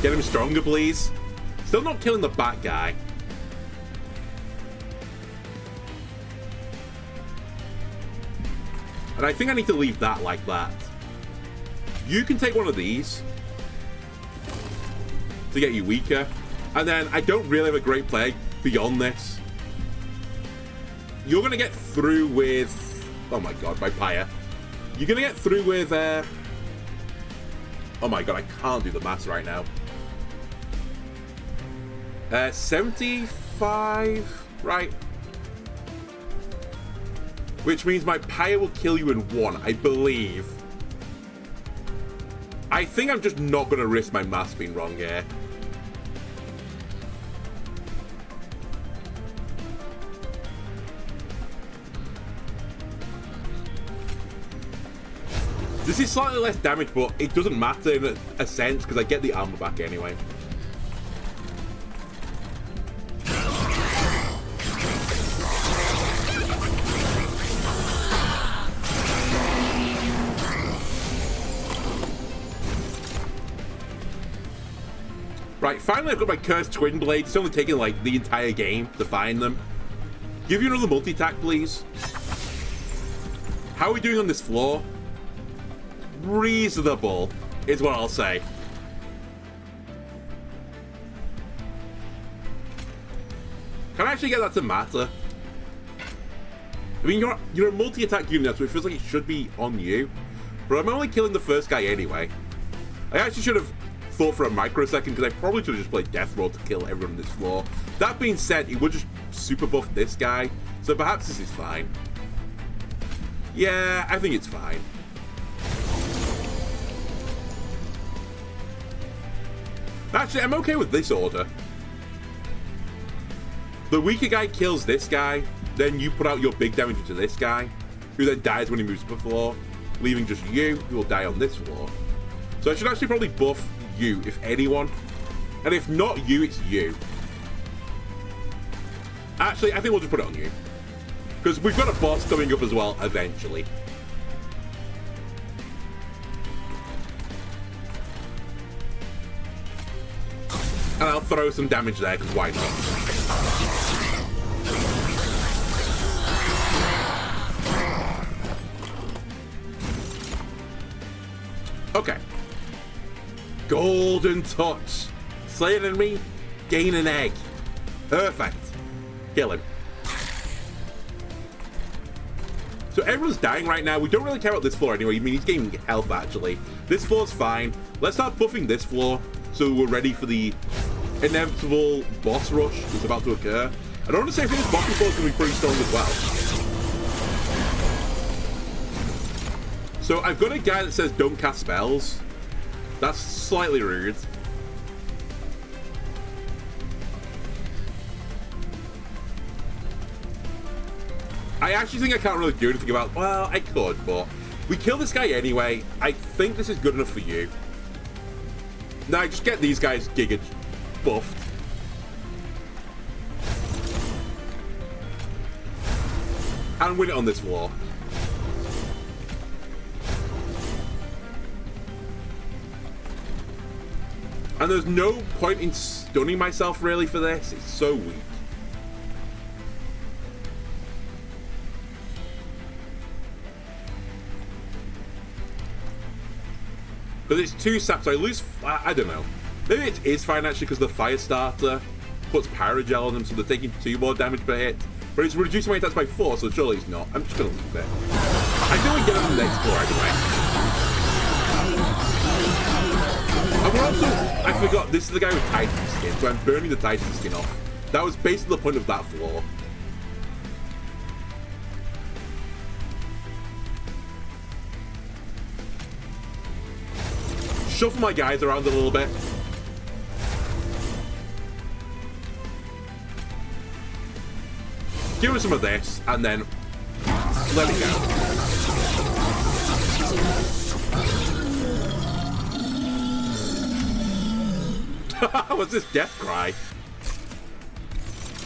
Get him stronger, please. Still not killing the bat guy. And I think I need to leave that like that. You can take one of these to get you weaker. And then I don't really have a great play beyond this. You're going to get through with... Oh my god, by Pyre. You're going to get through with... Oh my god, I can't do the maths right now. 75, right? Which means my Pyre will kill you in 1, I believe. I think I'm just not going to risk my maths being wrong here. This is slightly less damage, but it doesn't matter in a sense because I get the armor back anyway. Right, finally I've got my Cursed Twin Blades. It's only taken like the entire game to find them. Give you another multi-attack, please. How are we doing on this floor? Reasonable, is what I'll say. Can I actually get that to matter? I mean, you're a multi-attack unit, so it feels like it should be on you. But I'm only killing the first guy anyway. I actually should have thought for a microsecond, because I probably should have just played Death Roll to kill everyone on this floor. That being said, it would just super buff this guy, so perhaps this is fine. Yeah, I think it's fine. Actually, I'm okay with this order. The weaker guy kills this guy, then you put out your big damage into this guy, who then dies when he moves to the floor, leaving just you, who will die on this floor. So I should actually probably buff you, if anyone. And if not you, it's you. Actually, I think we'll just put it on you. Because we've got a boss coming up as well, eventually. And I'll throw some damage there, because why not? Okay. Golden Touch. Slay an enemy, gain an egg. Perfect. Kill him. So everyone's dying right now. We don't really care about this floor anyway. I mean, he's gaining health, actually. This floor's fine. Let's start buffing this floor so we're ready for the inevitable boss rush that's about to occur. And honestly, I think this boss floor is going to be pretty strong as well. So I've got a guy that says don't cast spells. That's slightly rude. I actually think I can't really do anything about... Well, I could, but... We kill this guy anyway. I think this is good enough for you. Now, just get these guys giga buffed. And win it on this floor. And there's no point in stunning myself, really, for this. It's so weak. But it's 2 saps, so I lose... I don't know. Maybe it is fine, actually, because the Fire Starter puts Pyrogel on them, so they're taking 2 more damage per hit. But it's reducing my attacks by 4, so surely it's not. I'm just going to leave it. I think we get on the next floor, anyway. And we're also... I forgot, this is the guy with Titan Skin, so I'm burning the Titan Skin off. That was basically the point of that floor. Shuffle my guys around a little bit. Give him some of this, and then let it go. What's this death cry?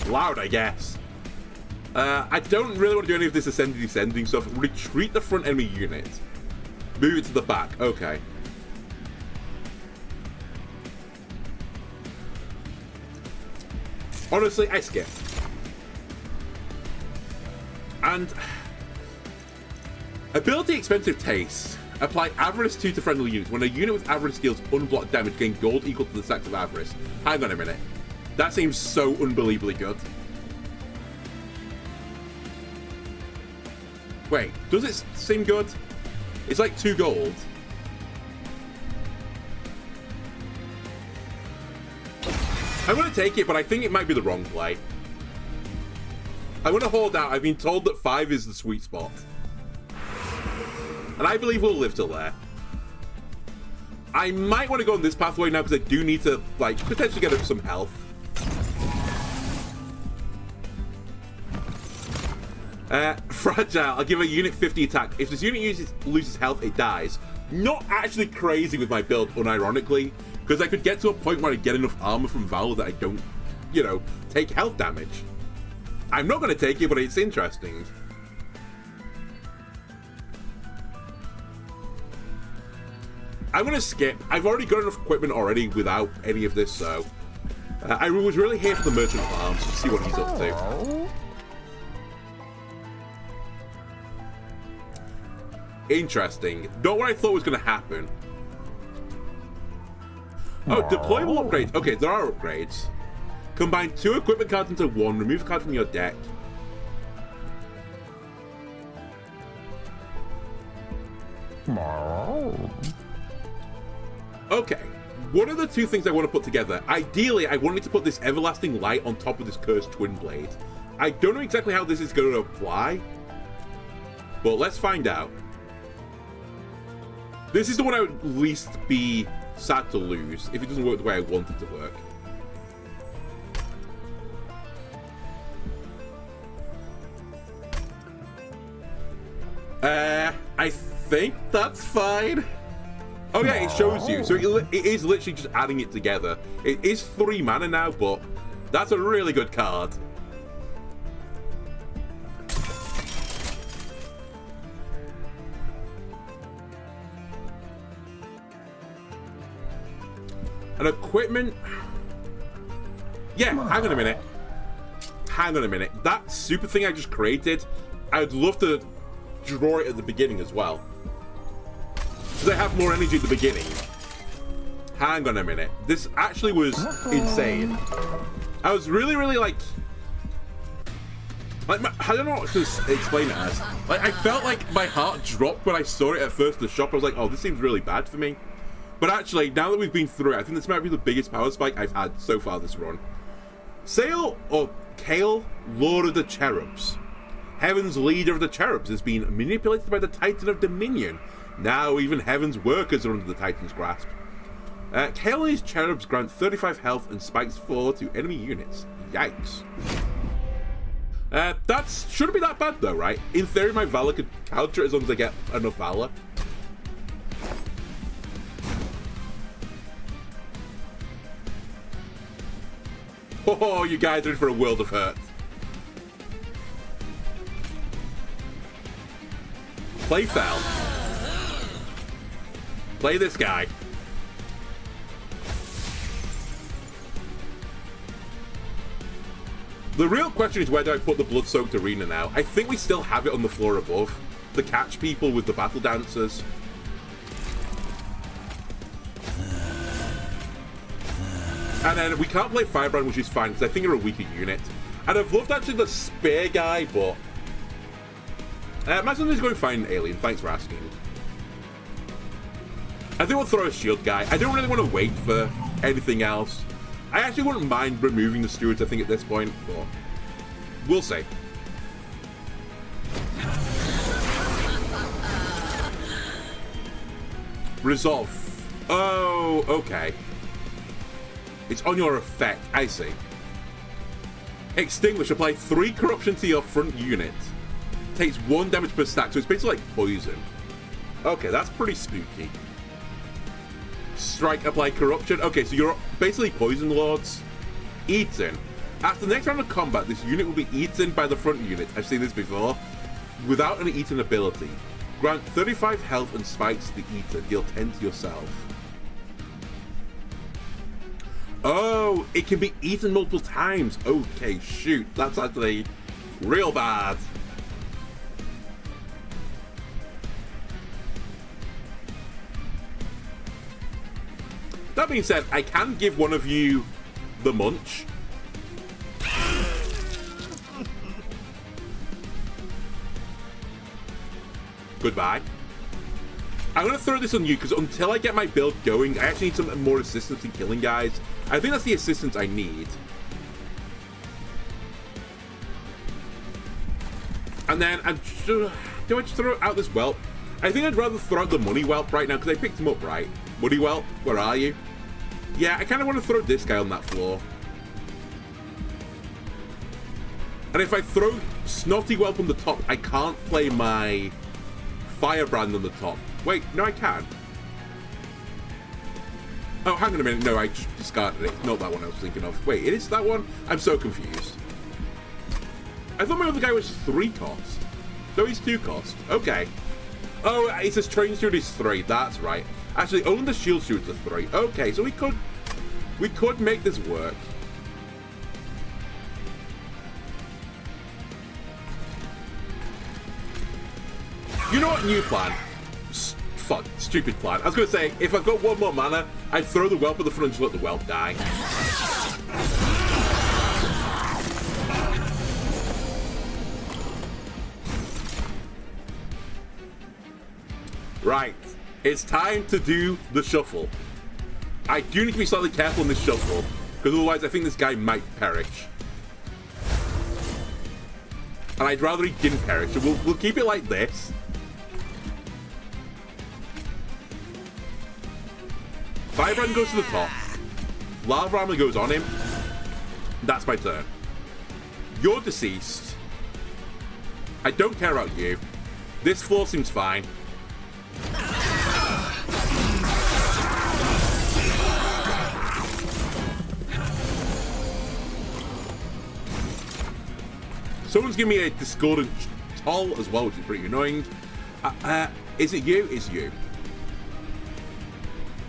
Loud, I guess. I don't really want to do any of this ascending descending stuff. Retreat the front enemy unit. Move it to the back. Okay. Honestly, I skip. And ability expensive taste. Apply Avarice 2 to friendly units. When a unit with Avarice deals unblocked damage, gain gold equal to the stacks of Avarice. Hang on a minute. That seems so unbelievably good. Wait, does it seem good? It's like 2 gold. I'm going to take it, but I think it might be the wrong play. I'm going to hold out. I've been told that 5 is the sweet spot. And I believe we'll live till there. I might want to go on this pathway now because I do need to, like, potentially get up some health. Fragile. I'll give a unit 50 attack. If this unit loses health, it dies. Not actually crazy with my build, unironically, because I could get to a point where I get enough armor from Valor that I don't, you know, take health damage. I'm not going to take it, but it's interesting. I'm going to skip. I've already got enough equipment already without any of this, so... I was really here for the Merchant of Arms to see what he's up to. Interesting. Not what I thought was going to happen. Oh, deployable upgrades. Okay, there are upgrades. Combine 2 equipment cards into 1. Remove a card from your deck. Okay. What are the 2 things I want to put together? Ideally, I wanted to put this Everlasting Light on top of this Cursed Twin Blade. I don't know exactly how this is going to apply, but let's find out. This is the one I would least be sad to lose if it doesn't work the way I want it to work. I think that's fine. Oh yeah, it shows you. So it is literally just adding it together. It is 3 mana now, but that's a really good card. An equipment... Yeah, hang on a minute. Hang on a minute. That super thing I just created, I'd love to draw it at the beginning as well. Because I have more energy at the beginning. Hang on a minute. This actually was insane. I was really, like I don't know what to explain it as. Like, I felt like my heart dropped when I saw it at first in the shop. I was like, oh, this seems really bad for me. But actually, now that we've been through it, I think this might be the biggest power spike I've had so far this run. Sail, or Kale, Lord of the Cherubs. Heaven's leader of the Cherubs has been manipulated by the Titan of Dominion. Now even Heaven's workers are under the Titan's grasp. Kale and his Cherubs grant 35 health and spikes 4 to enemy units. Yikes. That shouldn't be that bad though, right? In theory, my Valor could counter it as long as I get enough Valor. Oh, you guys are in for a world of hurt. Play Fel. Play this guy. The real question is, where do I put the Blood-Soaked Arena now? I think we still have it on the floor above to catch people with the Battle Dancers. And then we can't play Firebrand, which is fine, because I think you're a weaker unit. And I've loved actually the Spear guy, but... Imagine he's going fine, Alien. Thanks for asking. I think we'll throw a shield guy. I don't really want to wait for anything else. I actually wouldn't mind removing the stewards, I think, at this point, but we'll see. Resolve. Oh, okay. It's on your effect. I see. Extinguish. Apply 3 corruption to your front unit. Takes 1 damage per stack, so it's basically like poison. Okay, that's pretty spooky. Strike, apply corruption. Okay, so you're basically poison lords. Eaten. After the next round of combat, this unit will be eaten by the front unit. I've seen this before. Without an eaten ability. Grant 35 health and spikes to the eater. Deal 10 to yourself. Oh, it can be eaten multiple times. Okay, shoot. That's actually real bad. That being said, I can give one of you the munch. Goodbye. I'm going to throw this on you because until I get my build going, I actually need some more assistance in killing guys. I think that's the assistance I need. And then, do I just throw out this whelp? I think I'd rather throw out the money whelp right now because I picked him up, right? Money whelp, where are you? Yeah, I kind of want to throw this guy on that floor. And if I throw Snotty Whelp on the top. I can't play my Firebrand on the top. Wait, no, I can. Oh, hang on a minute. No, I just discarded it. Not that one I was thinking of. Wait, it is that one? I'm so confused. I thought my other guy was 3 cost. No, he's 2 cost. Okay. Oh, it says Train Steward is 3. That's right. Actually, only the Shield Steward's a 3. Okay, so we could make this work. You know what? New plan. Fuck, stupid plan. I was going to say, if I've got 1 more mana, I'd throw the Whelp at the front and just let the Whelp die. Right. It's time to do the shuffle. I do need to be slightly careful in this shuffle, because otherwise I think this guy might perish. And I'd rather he didn't perish, so we'll keep it like this. Firebrand goes to the top. Lava Armor goes on him. That's my turn. You're deceased. I don't care about you. This floor seems fine. Someone's giving me a Discordant Toll as well, which is pretty annoying. Is it you? It's you.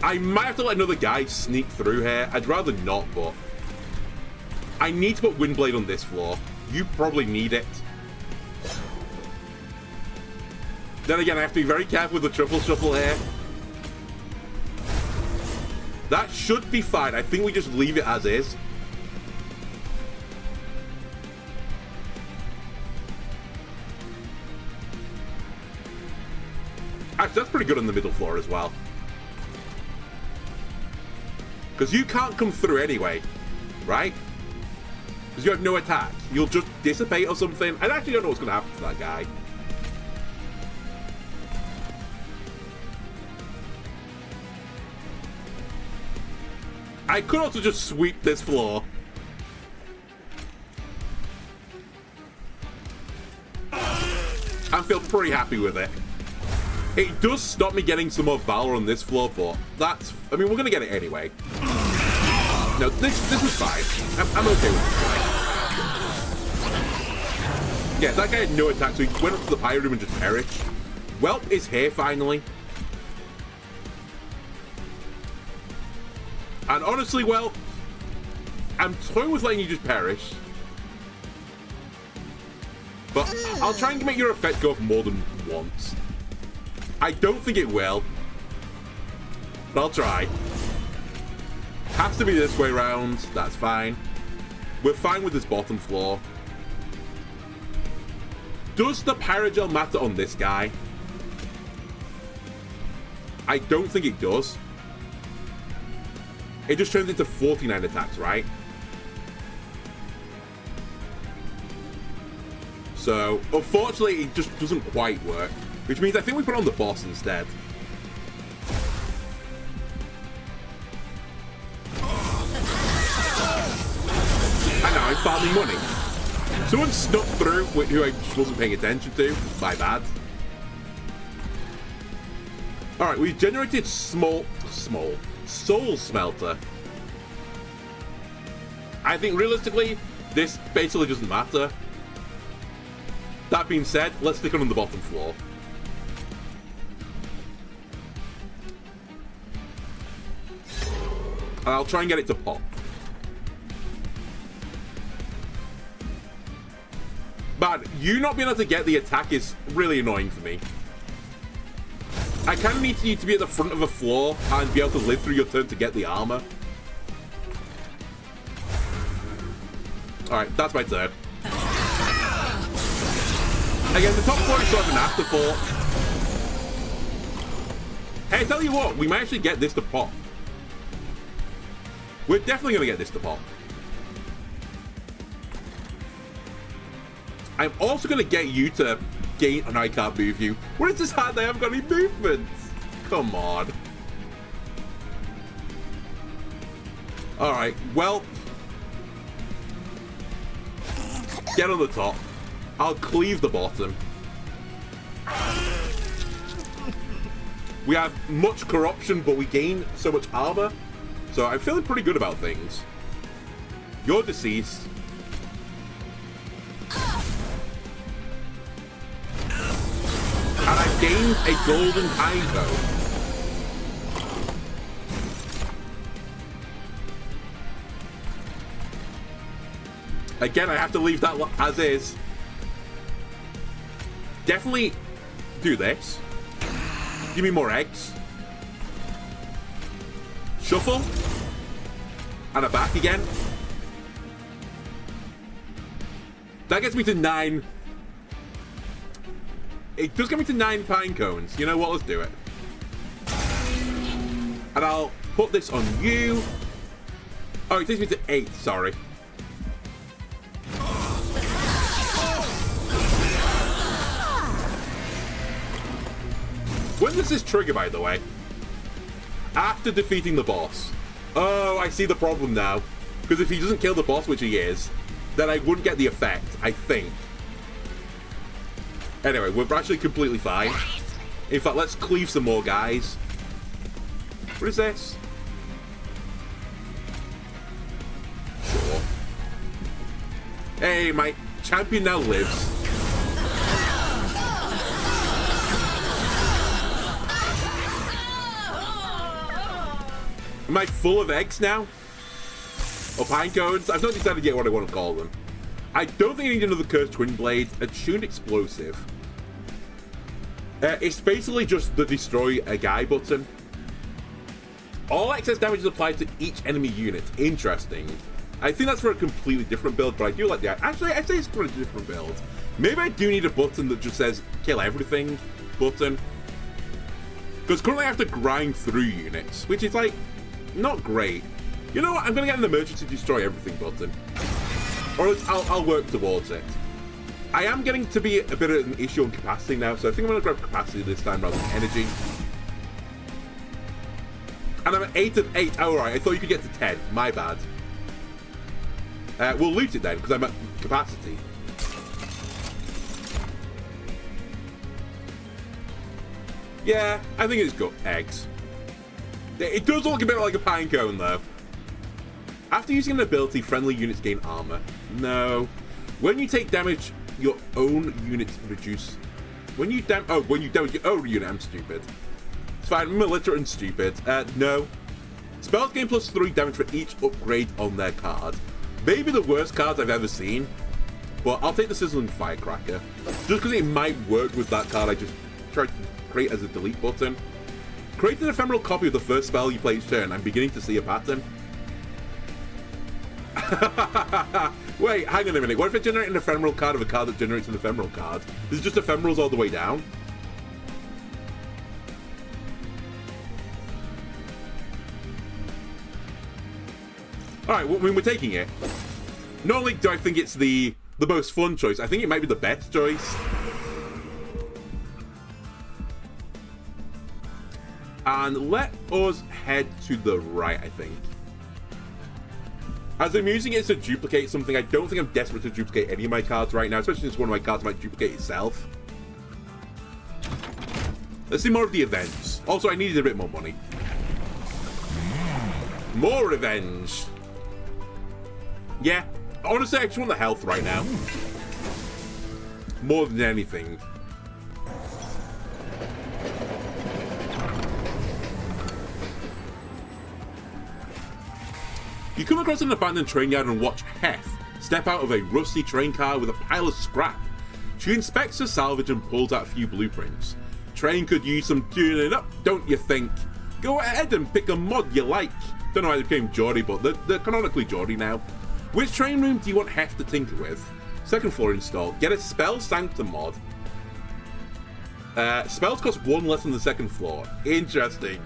I might have to let another guy sneak through here. I'd rather not, but I need to put Windblade on this floor. You probably need it. Then again, I have to be very careful with the Truffle Shuffle here. That should be fine. I think we just leave it as is. Actually, that's pretty good on the middle floor as well. Because you can't come through anyway, right? Because you have no attack. You'll just dissipate or something. I actually don't know what's going to happen to that guy. I could also just sweep this floor. I feel pretty happy with it. It does stop me getting some more Valor on this floor, but that's... I mean, we're going to get it anyway. No, this is fine. I'm okay with this guy. Yeah, that guy had no attack, so he went up to the Pyro Room and just perished. Whelp is here, finally. And honestly, well, I'm toying with letting you just perish. But I'll try and make your effect go off more than once. I don't think it will. But I'll try. Has to be this way round. That's fine. We're fine with this bottom floor. Does the Pyrogel matter on this guy? I don't think it does. It just turns into 49 attacks, right? So, unfortunately, it just doesn't quite work. Which means I think we put it on the boss instead. I know, I'm farming money. Someone snuck through who I just wasn't paying attention to. My bad. Alright, we've generated Soul Smelter. I think realistically, this basically doesn't matter. That being said, let's stick it on the bottom floor. And I'll try and get it to pop. But you not being able to get the attack is really annoying for me. I kind of need you to be at the front of a floor and be able to live through your turn to get the armor. Alright, that's my turn. Again, the top floor is sort of an afterthought. Hey, I tell you what, we might actually get this to pop. We're definitely going to get this to pop. I'm also going to get you to gain... Oh, no, I can't move you. What is this hat? They haven't got any movements. Come on. Alright, well... Get on the top. I'll cleave the bottom. We have much corruption, but we gain so much armor. So I'm feeling pretty good about things. You're deceased. And I've gained a golden Pinecone. Again, I have to leave that as is. Definitely do this. Give me more eggs. Shuffle. And a back again. That gets me to 9. It does get me to 9 pine cones. You know what? Let's do it. And I'll put this on you. Oh, it takes me to 8. Sorry. When does this trigger, by the way? After defeating the boss. Oh, I see the problem now. Because if he doesn't kill the boss, which he is, then I wouldn't get the effect, I think. Anyway, we're actually completely fine. In fact, let's cleave some more guys. What is this? Sure. Hey, my champion now lives. Am I full of eggs now? Or pine cones? I've not decided yet what I want to call them. I don't think I need another Cursed Twin Blade. Attuned Explosive. It's basically just the Destroy a Guy button. All excess damage is applied to each enemy unit. Interesting. I think that's for a completely different build, but I do like that. Actually, I'd say it's for a different build. Maybe I do need a button that just says kill everything button. Because currently I have to grind through units, which is like, not great. You know what? I'm going to get an emergency destroy everything button. Or I'll work towards it. I am getting to be a bit of an issue on capacity now, so I think I'm going to grab capacity this time rather than energy. And I'm at 8 of 8. Oh, right. I thought you could get to 10. My bad. We'll loot it then, because I'm at capacity. Yeah, I think it's got eggs. It does look a bit like a pine cone, though. After using an ability, friendly units gain armor. No. When you take damage, your own units reduce. When you damage your own unit, I'm stupid. It's fine, I'm illiterate and stupid. No. Spells gain +3 damage for each upgrade on their card. Maybe the worst cards I've ever seen, but I'll take the Sizzling Firecracker. Just because it might work with that card I just tried to create as a delete button. Create an ephemeral copy of the first spell you play each turn. I'm beginning to see a pattern. Wait, hang on a minute. What if I generate an ephemeral card of a card that generates an ephemeral card? Is it just ephemerals all the way down? Alright, well, I mean, we're taking it. Not only do I think it's the most fun choice, I think it might be the best choice. And let us head to the right, I think. As I'm using it to duplicate something, I don't think I'm desperate to duplicate any of my cards right now, especially since one of my cards might duplicate itself. Let's see more of the events. Also, I needed a bit more money. More revenge. Yeah, honestly, I just want the health right now. More than anything. You come across an abandoned train yard and watch Hef step out of a rusty train car with a pile of scrap. She inspects her salvage and pulls out a few blueprints. Train could use some tuning up, don't you think? Go ahead and pick a mod you like. Don't know how they became Geordie, but they're canonically Geordie now. Which train room do you want Hef to tinker with? Second floor install. Get a Spell Sanctum mod. Spells cost 1 less than the second floor. Interesting.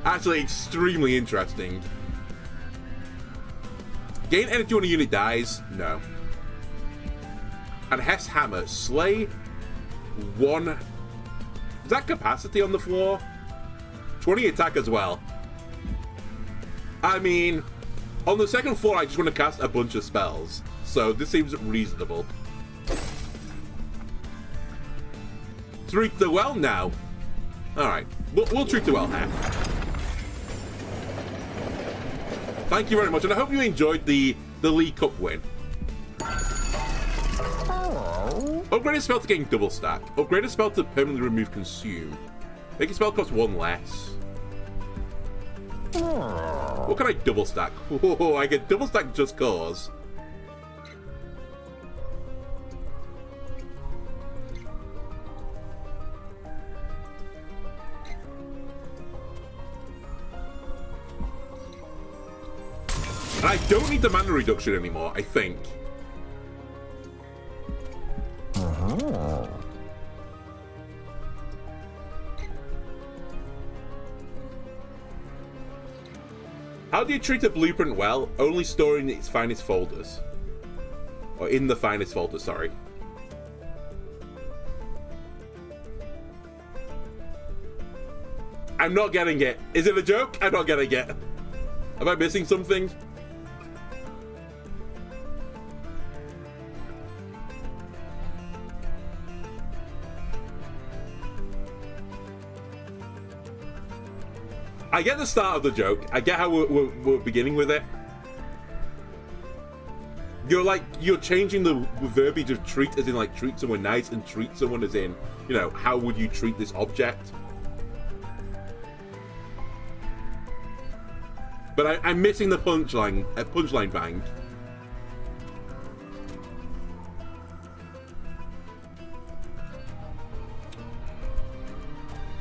Actually, extremely interesting. Gain energy when a unit dies? No. And Hef's hammer. Slay 1. Is that capacity on the floor? 20 attack as well. I mean, on the second floor, I just want to cast a bunch of spells. So this seems reasonable. treat the well now. Alright, we'll treat the well half. Thank you very much, and I hope you enjoyed the League Cup win. Upgrade a spell to gain double stack. Upgrade a spell to permanently remove consume. Make a spell cost 1 less. What can I double stack? Oh, I get double stack just cause. And I don't need the mana reduction anymore, I think. How do you treat a blueprint well? Only storing its finest folders. Or in the finest folder, sorry. I'm not getting it. Is it a joke? I'm not getting it. Am I missing something? I get the start of the joke. I get how we're beginning with it. You're changing the verbiage of treat as in like treat someone nice and treat someone as in, you know, how would you treat this object? But I'm missing the punchline bang.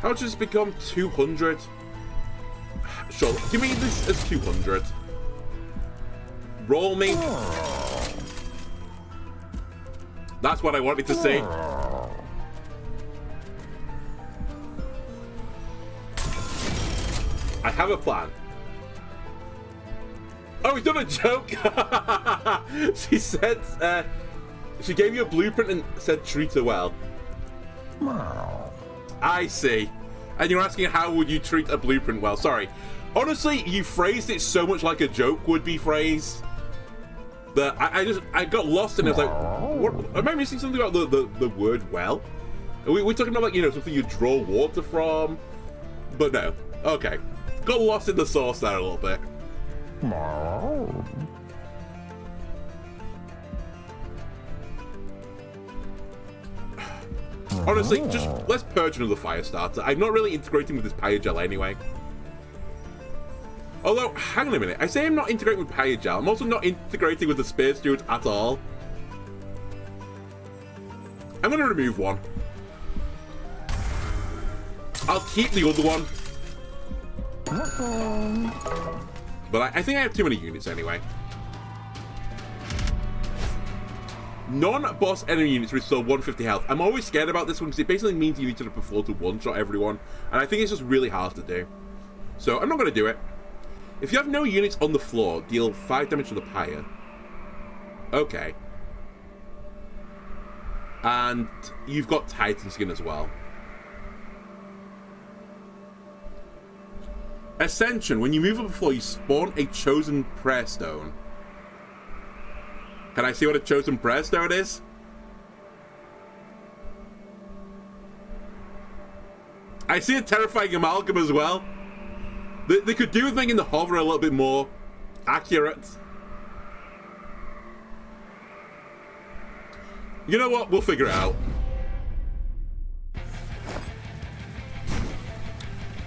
How much has it become? 200? Sure, give me this as 200. Roll me. That's what I wanted to say. I have a plan. Oh, he's done a joke. She said, she gave you a blueprint and said treat her well. I see. And you're asking how would you treat a blueprint well? Sorry. Honestly, you phrased it so much like a joke would be phrased that I got lost and I was like, what, am I missing something about the word well? We're talking about, like, you know, something you draw water from? But no. Okay. Got lost in the sauce there a little bit. Honestly, just let's purge another fire starter. I'm not really integrating with this Pyogel anyway. Although, hang on a minute. I say I'm not integrating with Pyogel. I'm also not integrating with the Spear Steward at all. I'm going to remove one. I'll keep the other one. But I think I have too many units anyway. Non-boss enemy units restore 150 health. I'm always scared about this one because it basically means you need to perform to one-shot everyone. And I think it's just really hard to do. So I'm not going to do it. If you have no units on the floor, deal 5 damage to the pyre. Okay. And you've got Titan Skin as well. Ascension. When you move up the floor, you spawn a Chosen Prayer Stone. Can I see what a Chosen Prayer Stone is? I see a Terrifying Amalgam as well. They could do with making the hover a little bit more accurate. You know what? We'll figure it out.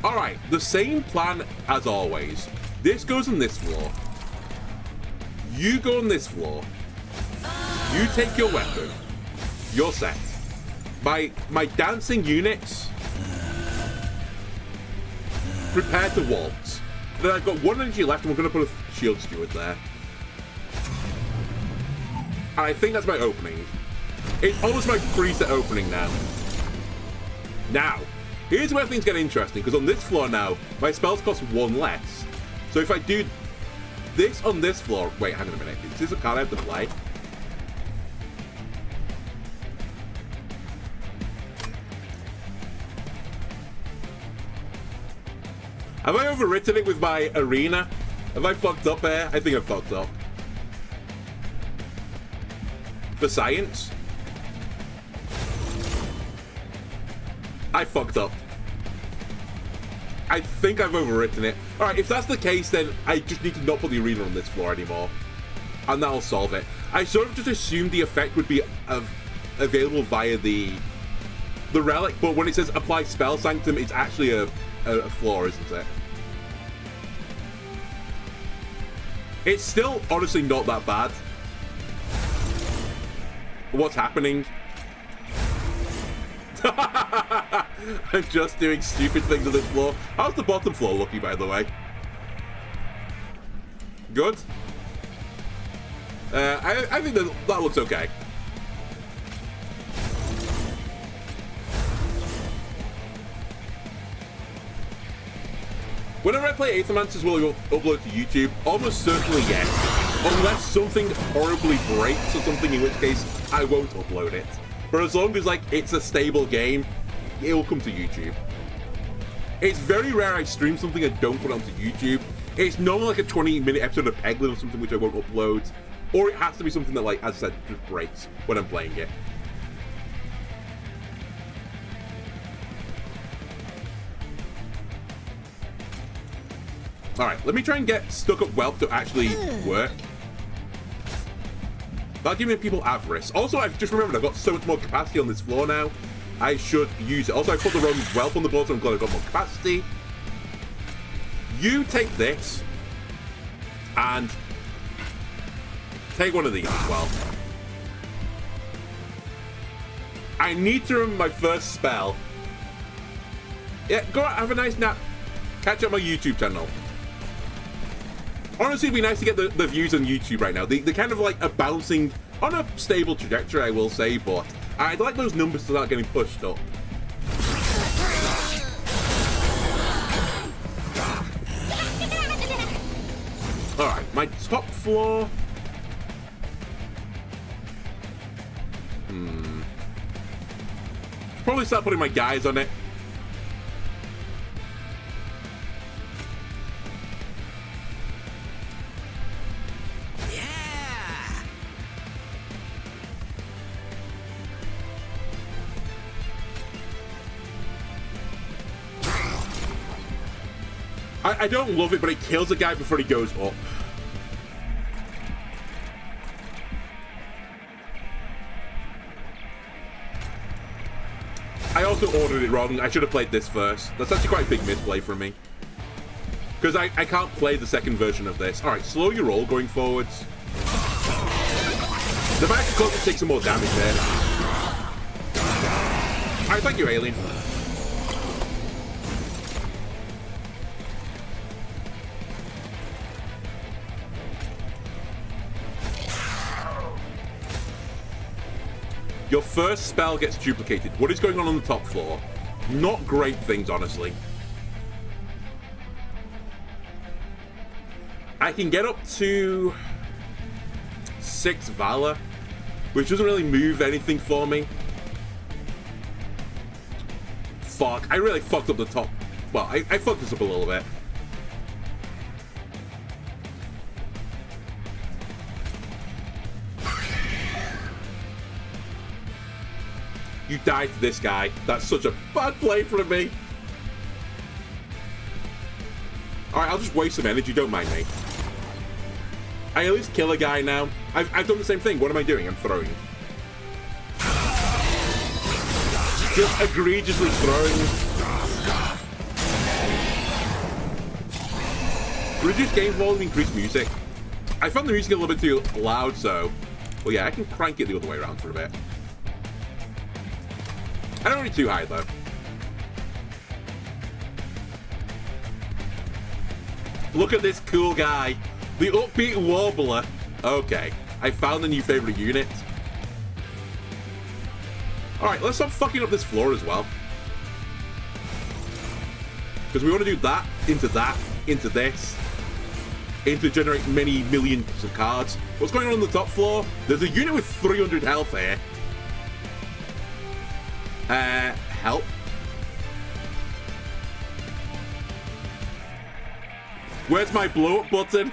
Alright, the same plan as always. This goes on this floor. You go on this floor. You take your weapon. You're set. My dancing units prepare to waltz. Then I've got 1 energy left and we're going to put a Shield Steward there. And I think that's my opening. It's almost my preset opening now. Now, here's where things get interesting, because on this floor now, my spells cost 1 less. So if I do this on this floor... Wait, hang on a minute. Is this a card I have to play? Have I overwritten it with my arena? Have I fucked up here? I think I've fucked up. For science? I fucked up. I think I've overwritten it. Alright, if that's the case, then I just need to not put the arena on this floor anymore. And that'll solve it. I sort of just assumed the effect would be available via the relic, but when it says apply spell sanctum, it's actually a floor, isn't it? It's still honestly not that bad. What's happening? I'm just doing stupid things on this floor. How's the bottom floor looking, by the way? Good? I think that looks okay. Whenever I play Aethermancer's, will it upload to YouTube? Almost certainly yes. Unless something horribly breaks or something, in which case I won't upload it. But as long as, like, it's a stable game, it'll come to YouTube. It's very rare I stream something and don't put it onto YouTube. It's normally like a 20-minute episode of Peglin or something which I won't upload. Or it has to be something that, like, as I said, just breaks when I'm playing it. Alright, let me try and get Stuck Up Whelp to actually work. That'll give me people avarice. Also, I've just remembered I've got so much more capacity on this floor now. I should use it. Also, I put the wrong Whelp on the board, so I'm glad I've got more capacity. You take this. And take one of these as well. I need to remember my first spell. Yeah, go out, have a nice nap. Catch up my YouTube channel. Honestly, it'd be nice to get the views on YouTube right now. They're kind of like a bouncing on a stable trajectory, I will say, but I'd like those numbers to start getting pushed up. Alright, my top floor. Probably start putting my guys on it. I don't love it, but it kills a guy before he goes up. I also ordered it wrong. I should have played this first. That's actually quite a big misplay for me. Because I can't play the second version of this. Alright, slow your roll going forwards. The back cause to take some more damage there. Alright, thank you, Alien. Your first spell gets duplicated. What is going on the top floor? Not great things, honestly. I can get up to 6 Valor, which doesn't really move anything for me. Fuck, I really fucked up the top. Well, I fucked this up a little bit. You died to this guy. That's such a bad play from me. Alright, I'll just waste some energy. Don't mind me. I at least kill a guy now. I've done the same thing. What am I doing? I'm throwing. Just egregiously throwing. Reduce game volume, increase music. I found the music a little bit too loud, so... Well, yeah, I can crank it the other way around for a bit. I don't need too high, though. Look at this cool guy. The upbeat warbler. Okay, I found a new favorite unit. Alright, let's stop fucking up this floor as well. Because we want to do that, into this, into generate many millions of cards. What's going on the top floor? There's a unit with 300 health here. Help. Where's my blow up button?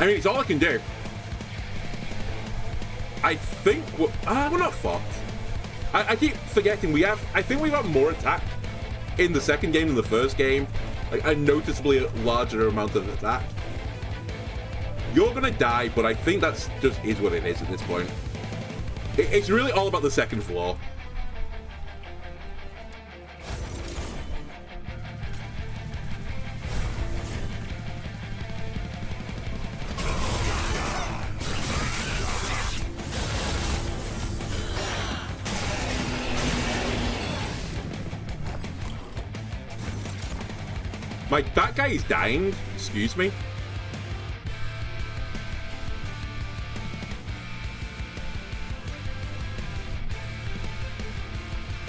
I mean, it's all I can do. I think we're not fucked. I keep forgetting I think we have more attack in the second game than the first game. Like, a noticeably larger amount of attack. You're gonna die, but I think that's just is what it is at this point. It's really all about the second floor. That guy is dying. Excuse me.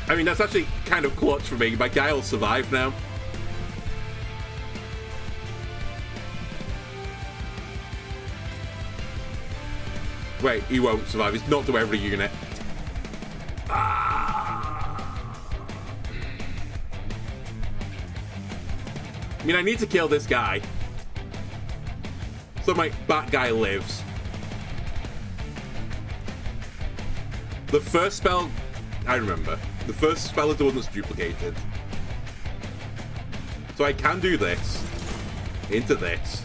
I mean, that's actually kind of clutch for me. My guy will survive now. Wait, he won't survive. He's knocked away every unit. I mean, I need to kill this guy so my bat guy lives. The first spell, I remember. The first spell is the one that's duplicated. So I can do this into this.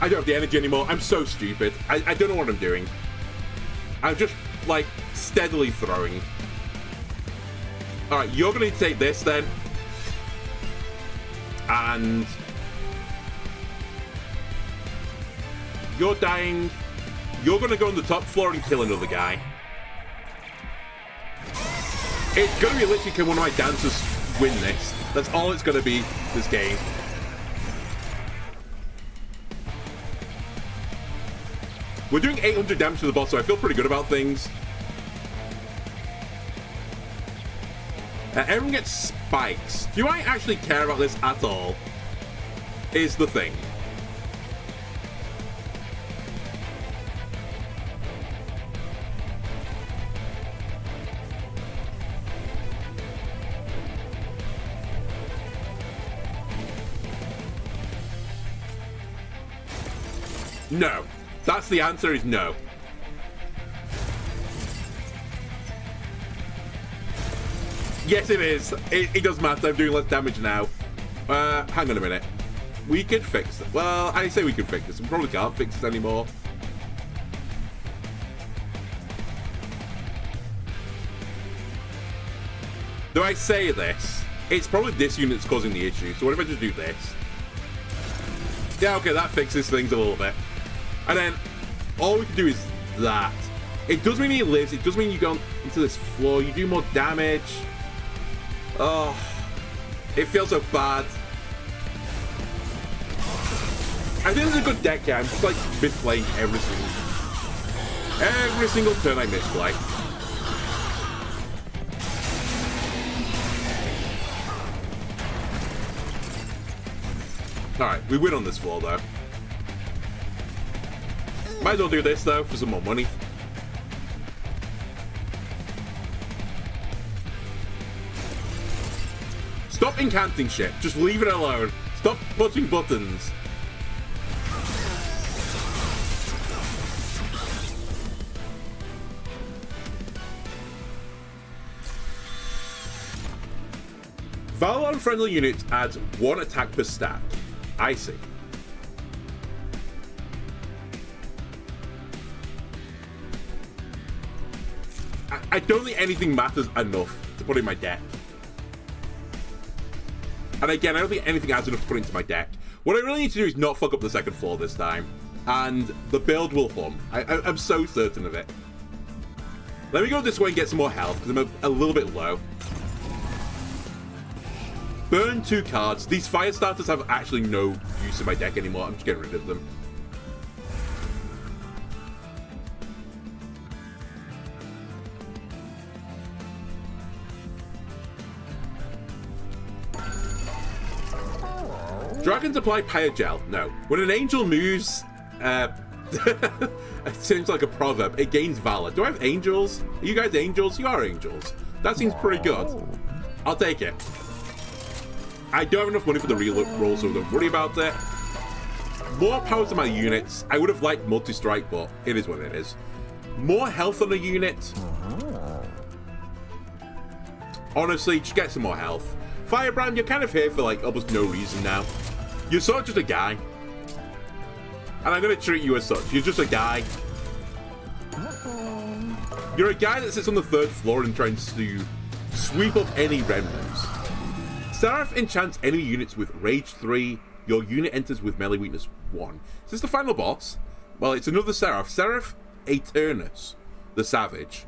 I don't have the energy anymore. I'm so stupid. I don't know what I'm doing. I'm just, like, steadily throwing. Alright, you're going to take this then. And you're dying. You're going to go on the top floor and kill another guy. It's going to be literally, can one of my dancers win this? That's all it's going to be, this game. We're doing 800 damage to the boss, so I feel pretty good about things. Everyone gets spikes. Do I actually care about this at all? Is the thing. No. That's the answer, is no. Yes, it is. It does matter. I'm doing less damage now. Hang on a minute. We could fix it. Well, I say we could fix this. We probably can't fix this anymore. Do I say this? It's probably this unit that's causing the issue. So what if I just do this? Yeah, okay, that fixes things a little bit. And then all we can do is that. It does mean he lives. It does mean you go into this floor. You do more damage. Oh, it feels so bad. I think this is a good deck here. I'm just like misplaying every single turn I misplay. Alright, we win on this floor though. Might as well do this though for some more money. Stop incanting shit. Just leave it alone. Stop pushing buttons. Valor on friendly units adds 1 attack per stack. I see. I don't think anything matters enough to put in my deck. And again, I don't think anything adds enough to put into my deck. What I really need to do is not fuck up the second floor this time. And the build will hum. I'm so certain of it. Let me go this way and get some more health, because I'm a little bit low. Burn 2 cards. These fire starters have actually no use in my deck anymore. I'm just getting rid of them. Dragons apply Pyogel. No. When an angel moves, it seems like a proverb. It gains valor. Do I have angels? Are you guys angels? You are angels. That seems pretty good. I'll take it. I don't have enough money for the reroll, so don't worry about it. More power to my units. I would have liked multi-strike, but it is what it is. More health on the unit. Honestly, just get some more health. Firebrand, you're kind of here for like almost no reason now. You're sort of just a guy. And I'm going to treat you as such. You're just a guy. You're a guy that sits on the 3rd floor and tries to sweep up any remnants. Seraph enchants enemy units with Rage 3. Your unit enters with melee weakness 1. Is this the final boss? Well, it's another Seraph. Seraph Aeternus, the Savage.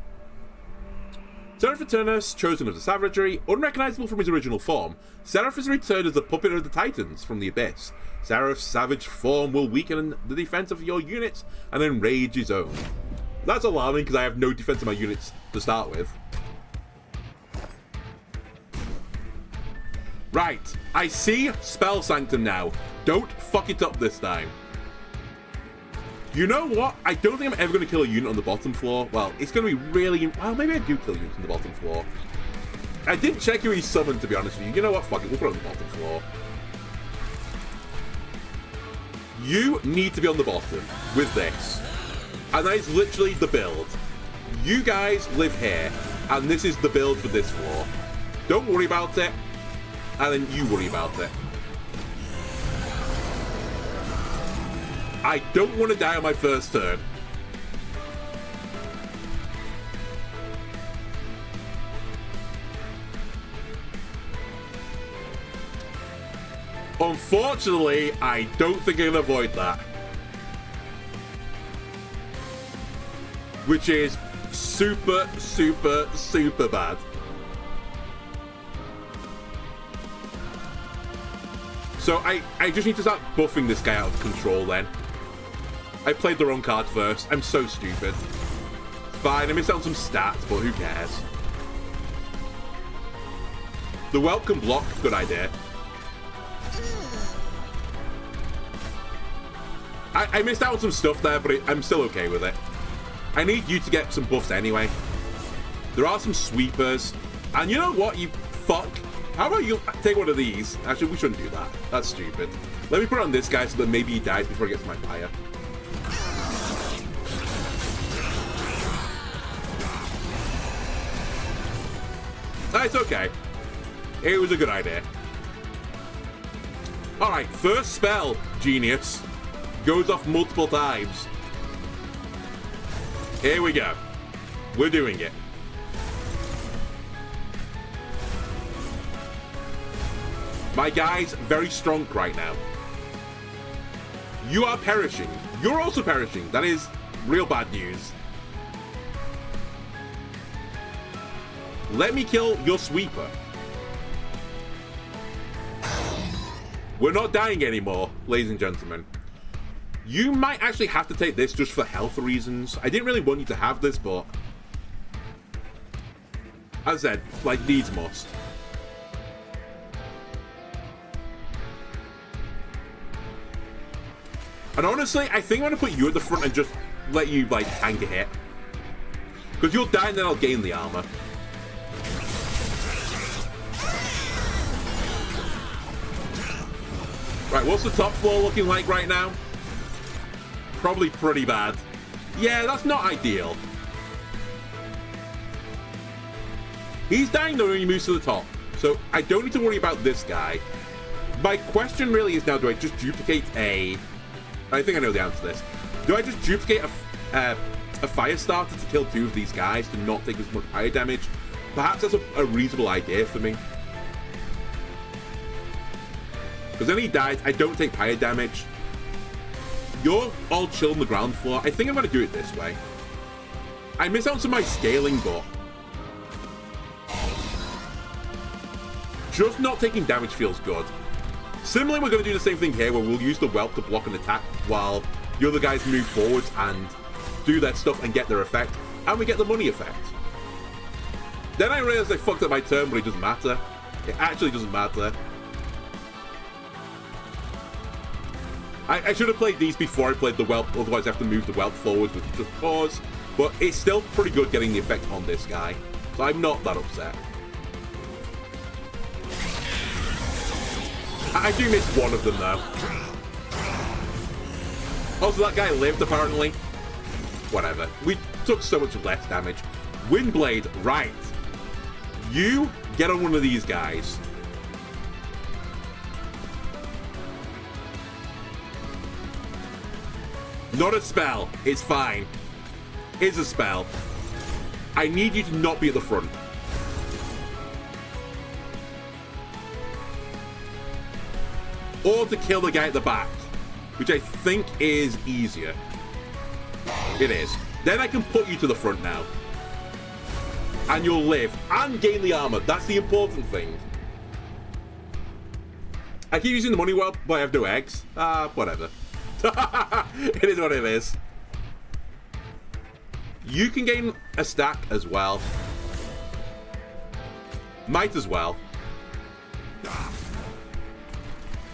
Seraph Aeternus, chosen of the savagery, unrecognizable from his original form, Seraph is returned as the puppet of the Titans from the Abyss. Seraph's savage form will weaken the defense of your units and enrage his own. That's alarming because I have no defense of my units to start with. Right, I see Spell Sanctum now. Don't fuck it up this time. You know what? I don't think I'm ever going to kill a unit on the bottom floor. Well, it's going to be really... Well, maybe I do kill units on the bottom floor. I didn't check who he summoned, to be honest with you. You know what? Fuck it. We'll put it on the bottom floor. You need to be on the bottom with this. And that is literally the build. You guys live here, and this is the build for this floor. Don't worry about it, and then you worry about it. I don't want to die on my first turn. Unfortunately, I don't think I can avoid that. Which is super, super, super bad. So I just need to start buffing this guy out of control then. I played the wrong card first. I'm so stupid. Fine, I missed out on some stats, but who cares? The whelp can block. Good idea. I missed out on some stuff there, but I'm still okay with it. I need you to get some buffs anyway. There are some sweepers. And you know what, you fuck? How about you take one of these? Actually, we shouldn't do that. That's stupid. Let me put it on this guy so that maybe he dies before he gets my fire. It's okay. It was a good idea. Alright, first spell, genius. Goes off multiple times. Here we go. We're doing it. My guy's very strong right now. You are perishing. You're also perishing. That is real bad news. Let me kill your sweeper. We're not dying anymore, ladies and gentlemen. You might actually have to take this just for health reasons. I didn't really want you to have this, but... as I said, like, needs must. And honestly, I think I'm going to put you at the front and just let you, like, tank a hit. Because you'll die and then I'll gain the armor. Right, what's the top floor looking like right now? Probably pretty bad. Yeah, that's not ideal. He's dying though when he moves to the top. So I don't need to worry about this guy. My question really is now, do I just duplicate a... I think I know the answer to this. Do I just duplicate a fire starter to kill two of these guys to not take as much fire damage? Perhaps that's a reasonable idea for me. Because then he dies, I don't take fire damage. You're all chill on the ground floor. I think I'm going to do it this way. I miss out on some of my scaling, but... just not taking damage feels good. Similarly, we're going to do the same thing here, where we'll use the whelp to block an attack while the other guys move forwards and do their stuff and get their effect. And we get the money effect. Then I realized I fucked up my turn, but it doesn't matter. It actually doesn't matter. I should have played these before I played the whelp, otherwise I have to move the whelp forwards with just pause. But it's still pretty good getting the effect on this guy. So I'm not that upset. I do miss one of them, though. Also, that guy lived, apparently. Whatever. We took so much less damage. Windblade, right. You get on one of these guys. Not a spell. It's fine. It's a spell. I need you to not be at the front. Or to kill the guy at the back, which I think is easier. It is. Then I can put you to the front now. And you'll live and gain the armor. That's the important thing. I keep using the money well, but I have no eggs. Whatever. It is what it is. You can gain a stack as well. Might as well.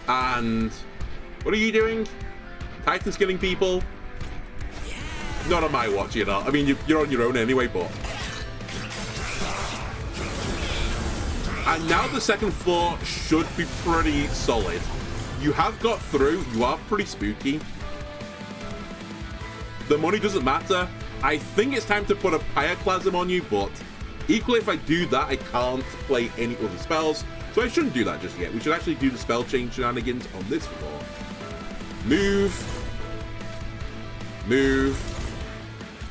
And what are you doing? Titan skinning people? Not on my watch, you know. I mean, you're on your own anyway, but... And now the second floor should be pretty solid. You have got through. You are pretty spooky. The money doesn't matter. I think it's time to put a Pyroclasm on you, but equally if I do that, I can't play any other spells. So I shouldn't do that just yet. We should actually do the spell chain shenanigans on this floor. Move. Move.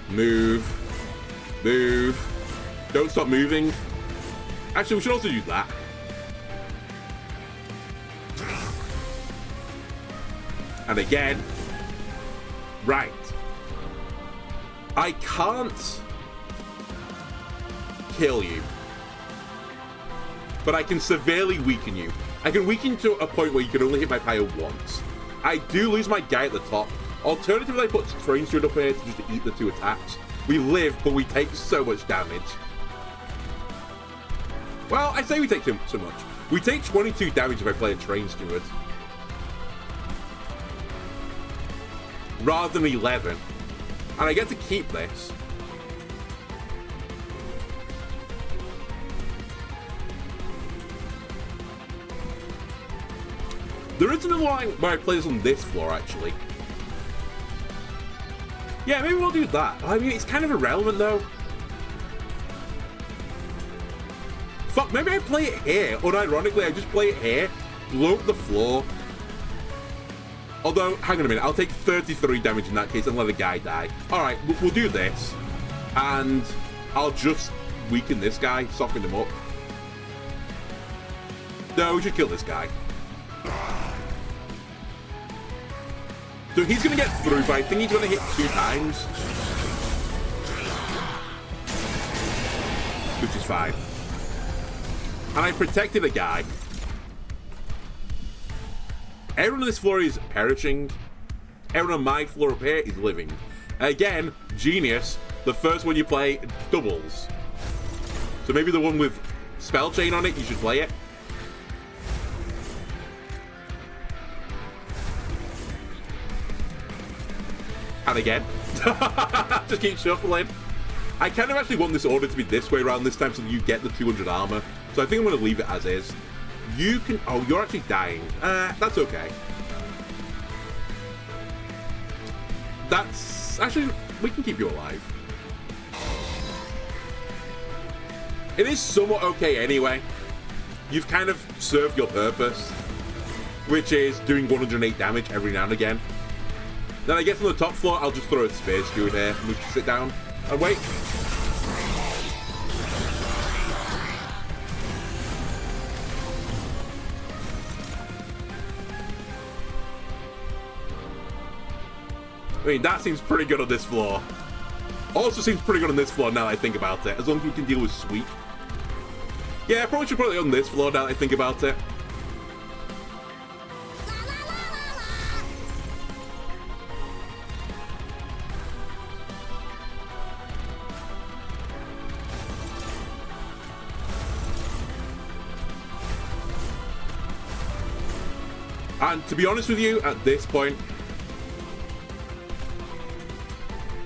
Move. Move. Don't stop moving. Actually, we should also do that. And again. Right. I can't kill you. But I can severely weaken you. I can weaken to a point where you can only hit my pyre once. I do lose my guy at the top. Alternatively, I put Train Steward up here to just eat the 2 attacks. We live, but we take so much damage. Well, I say we take so much. We take 22 damage if I play a Train Steward. Rather than 11. And I get to keep this. There is another line where I play this on this floor, actually. Yeah, maybe we'll do that. I mean, it's kind of irrelevant, though. Fuck, maybe I play it here. Unironically, I just play it here. Blow up the floor. Although, hang on a minute. I'll take 33 damage in that case and let the guy die. Alright, we'll do this. And I'll just weaken this guy, soften him up. No, we should kill this guy. So he's going to get through, but I think he's going to hit 2 times. Which is fine. And I protected a guy. Everyone on this floor is perishing. Everyone on my floor up here is living. Again, genius. The first one you play doubles. So maybe the one with spell chain on it, you should play it. And again. Just keep shuffling. I kind of actually want this order to be this way around this time so that you get the 200 armor. So I think I'm going to leave it as is. You can... Oh, you're actually dying. That's okay. That's... Actually, we can keep you alive. It is somewhat okay anyway. You've kind of served your purpose. Which is doing 108 damage every now and again. Then I guess on the top floor, I'll just throw a Space Steward here. And we can sit down and wait. I mean, that seems pretty good on this floor. Also seems pretty good on this floor now that I think about it. As long as we can deal with sweep. Yeah, I probably should put it on this floor now that I think about it. And to be honest with you, at this point...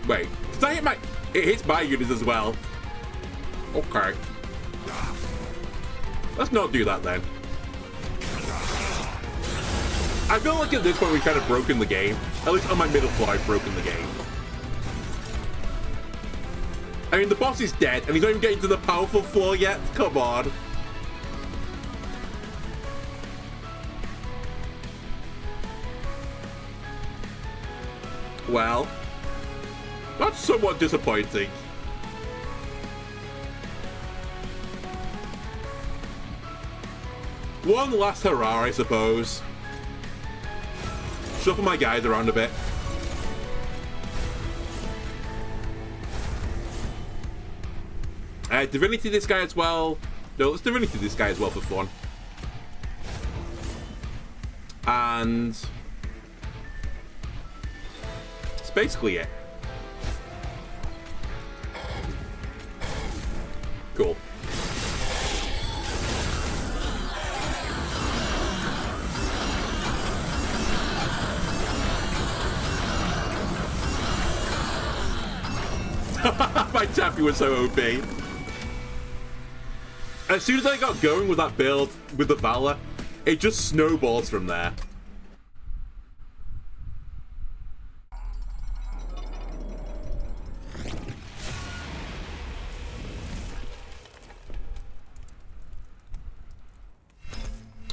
Wait, did I hit my... It hits my units as well. Okay. Let's not do that then. I feel like at this point we've kind of broken the game. At least on my middle floor, I've broken the game. I mean, the boss is dead, and he's not even getting to the powerful floor yet. Come on. Well, that's somewhat disappointing. One last hurrah, I suppose. Shuffle my guys around a bit. Divinity this guy as well. No, let's Divinity this guy as well for fun. And that's basically it. Cool. My champion was so OP. As soon as I got going with that build, with the Valor, it just snowballs from there.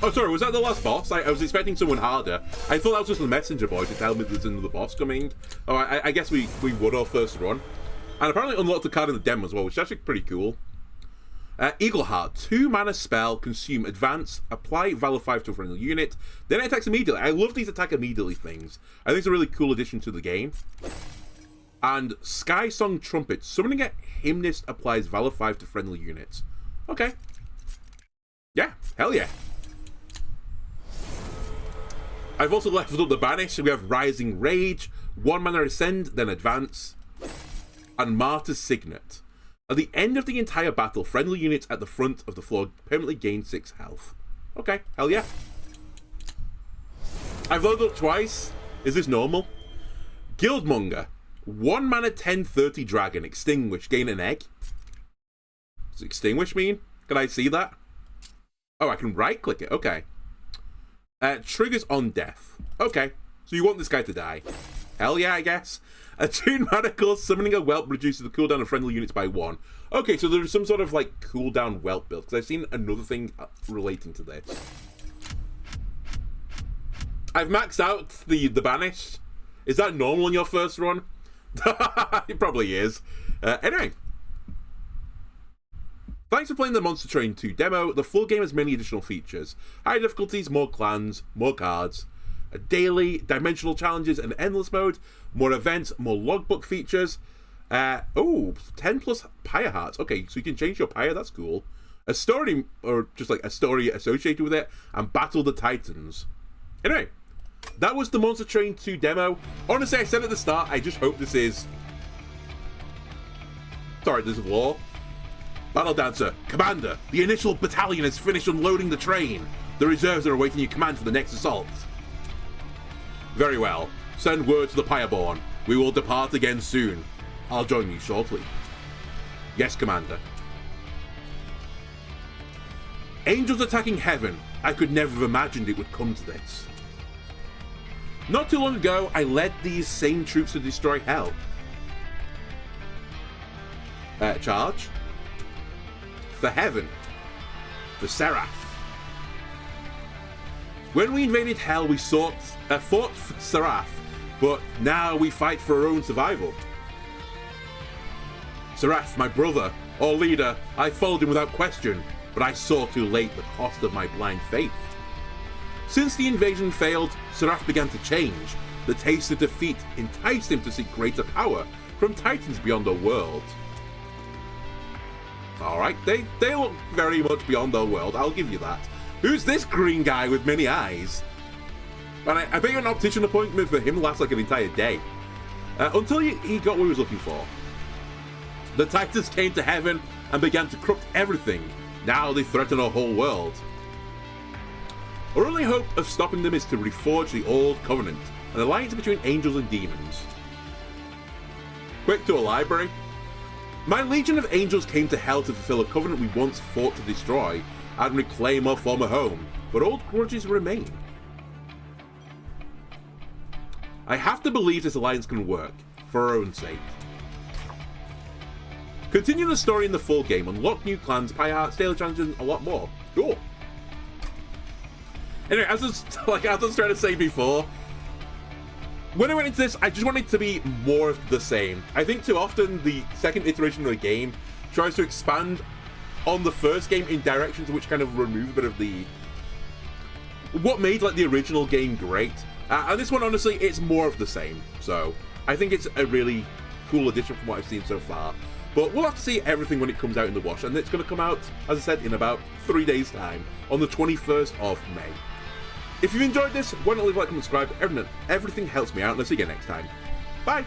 Oh, sorry, was that the last boss? I was expecting someone harder. I thought that was just the messenger boy to tell me there's another boss coming. Oh, I guess we would our first run. And apparently unlocked the card in the demo as well, which is actually pretty cool. Eagle Heart, 2 mana spell, consume advance, apply Valor 5 to a friendly unit, then it attacks immediately. I love these attack immediately things. I think it's a really cool addition to the game. And Sky Song Trumpet, summoning a Hymnist applies Valor 5 to friendly units. Okay. Yeah, hell yeah. I've also leveled up the Banish, so we have Rising Rage, 1 mana Ascend, then Advance, and Martyr's Signet. At the end of the entire battle, friendly units at the front of the floor permanently gain 6 health. Okay, hell yeah. I've loaded up twice. Is this normal? Guildmonger. 1 mana 10/30 dragon. Extinguish. Gain an egg. Does extinguish mean? Can I see that? Oh, I can right click it. Okay. Triggers on death. Okay. So you want this guy to die. Hell yeah, I guess. Attune Manacles, summoning a whelp reduces the cooldown of friendly units by 1. Okay, so there's some sort of like cooldown whelp build, because I've seen another thing relating to this. I've maxed out the Banished. Is that normal in your first run? It probably is. Anyway. Thanks for playing the Monster Train 2 demo. The full game has many additional features. Higher difficulties, more clans, more cards, a daily, dimensional challenges, and endless mode, more events, more logbook features. 10 plus Pyre Hearts. Okay, so you can change your Pyre, that's cool. A story, or just like a story associated with it, and Battle the Titans. Anyway, that was the Monster Train 2 demo. Honestly, I said at the start, I just hope this is... Sorry, this is lore. Battle Dancer, Commander, the initial battalion has finished unloading the train. The reserves are awaiting your command for the next assault. Very well. Send word to the Pyreborn. We will depart again soon. I'll join you shortly. Yes, Commander. Angels attacking heaven. I could never have imagined it would come to this. Not too long ago, I led these same troops to destroy hell. Charge. For heaven. For Seraph. When we invaded hell, we fought for Seraph, but now we fight for our own survival. Seraph, my brother, or leader, I followed him without question, but I saw too late the cost of my blind faith. Since the invasion failed, Seraph began to change. The taste of defeat enticed him to seek greater power from titans beyond our world. Alright, they look very much beyond our world, I'll give you that. Who's this green guy with many eyes? And I bet an optician appointment for him lasts like an entire day. Until he got what he was looking for. The Titans came to heaven and began to corrupt everything. Now they threaten our whole world. Our only hope of stopping them is to reforge the Old Covenant, an alliance between angels and demons. Quick to a library. My legion of angels came to hell to fulfill a covenant we once fought to destroy and reclaim our former home, but old grudges remain. I have to believe this alliance can work, for our own sake. Continue the story in the full game, unlock new clans, Pie Hearts, daily challenges, and a lot more. Cool. Anyway, as I was trying to say before, when I went into this, I just wanted it to be more of the same. I think too often the second iteration of the game tries to expand on the first game in directions which kind of remove a bit of the... what made like the original game great. And this one, honestly, it's more of the same. So, I think it's a really cool addition from what I've seen so far. But we'll have to see everything when it comes out in the wash. And it's going to come out, as I said, in about 3 days' time, on the 21st of May. If you've enjoyed this, why not leave a like and subscribe? Everything helps me out, and I'll see you again next time. Bye!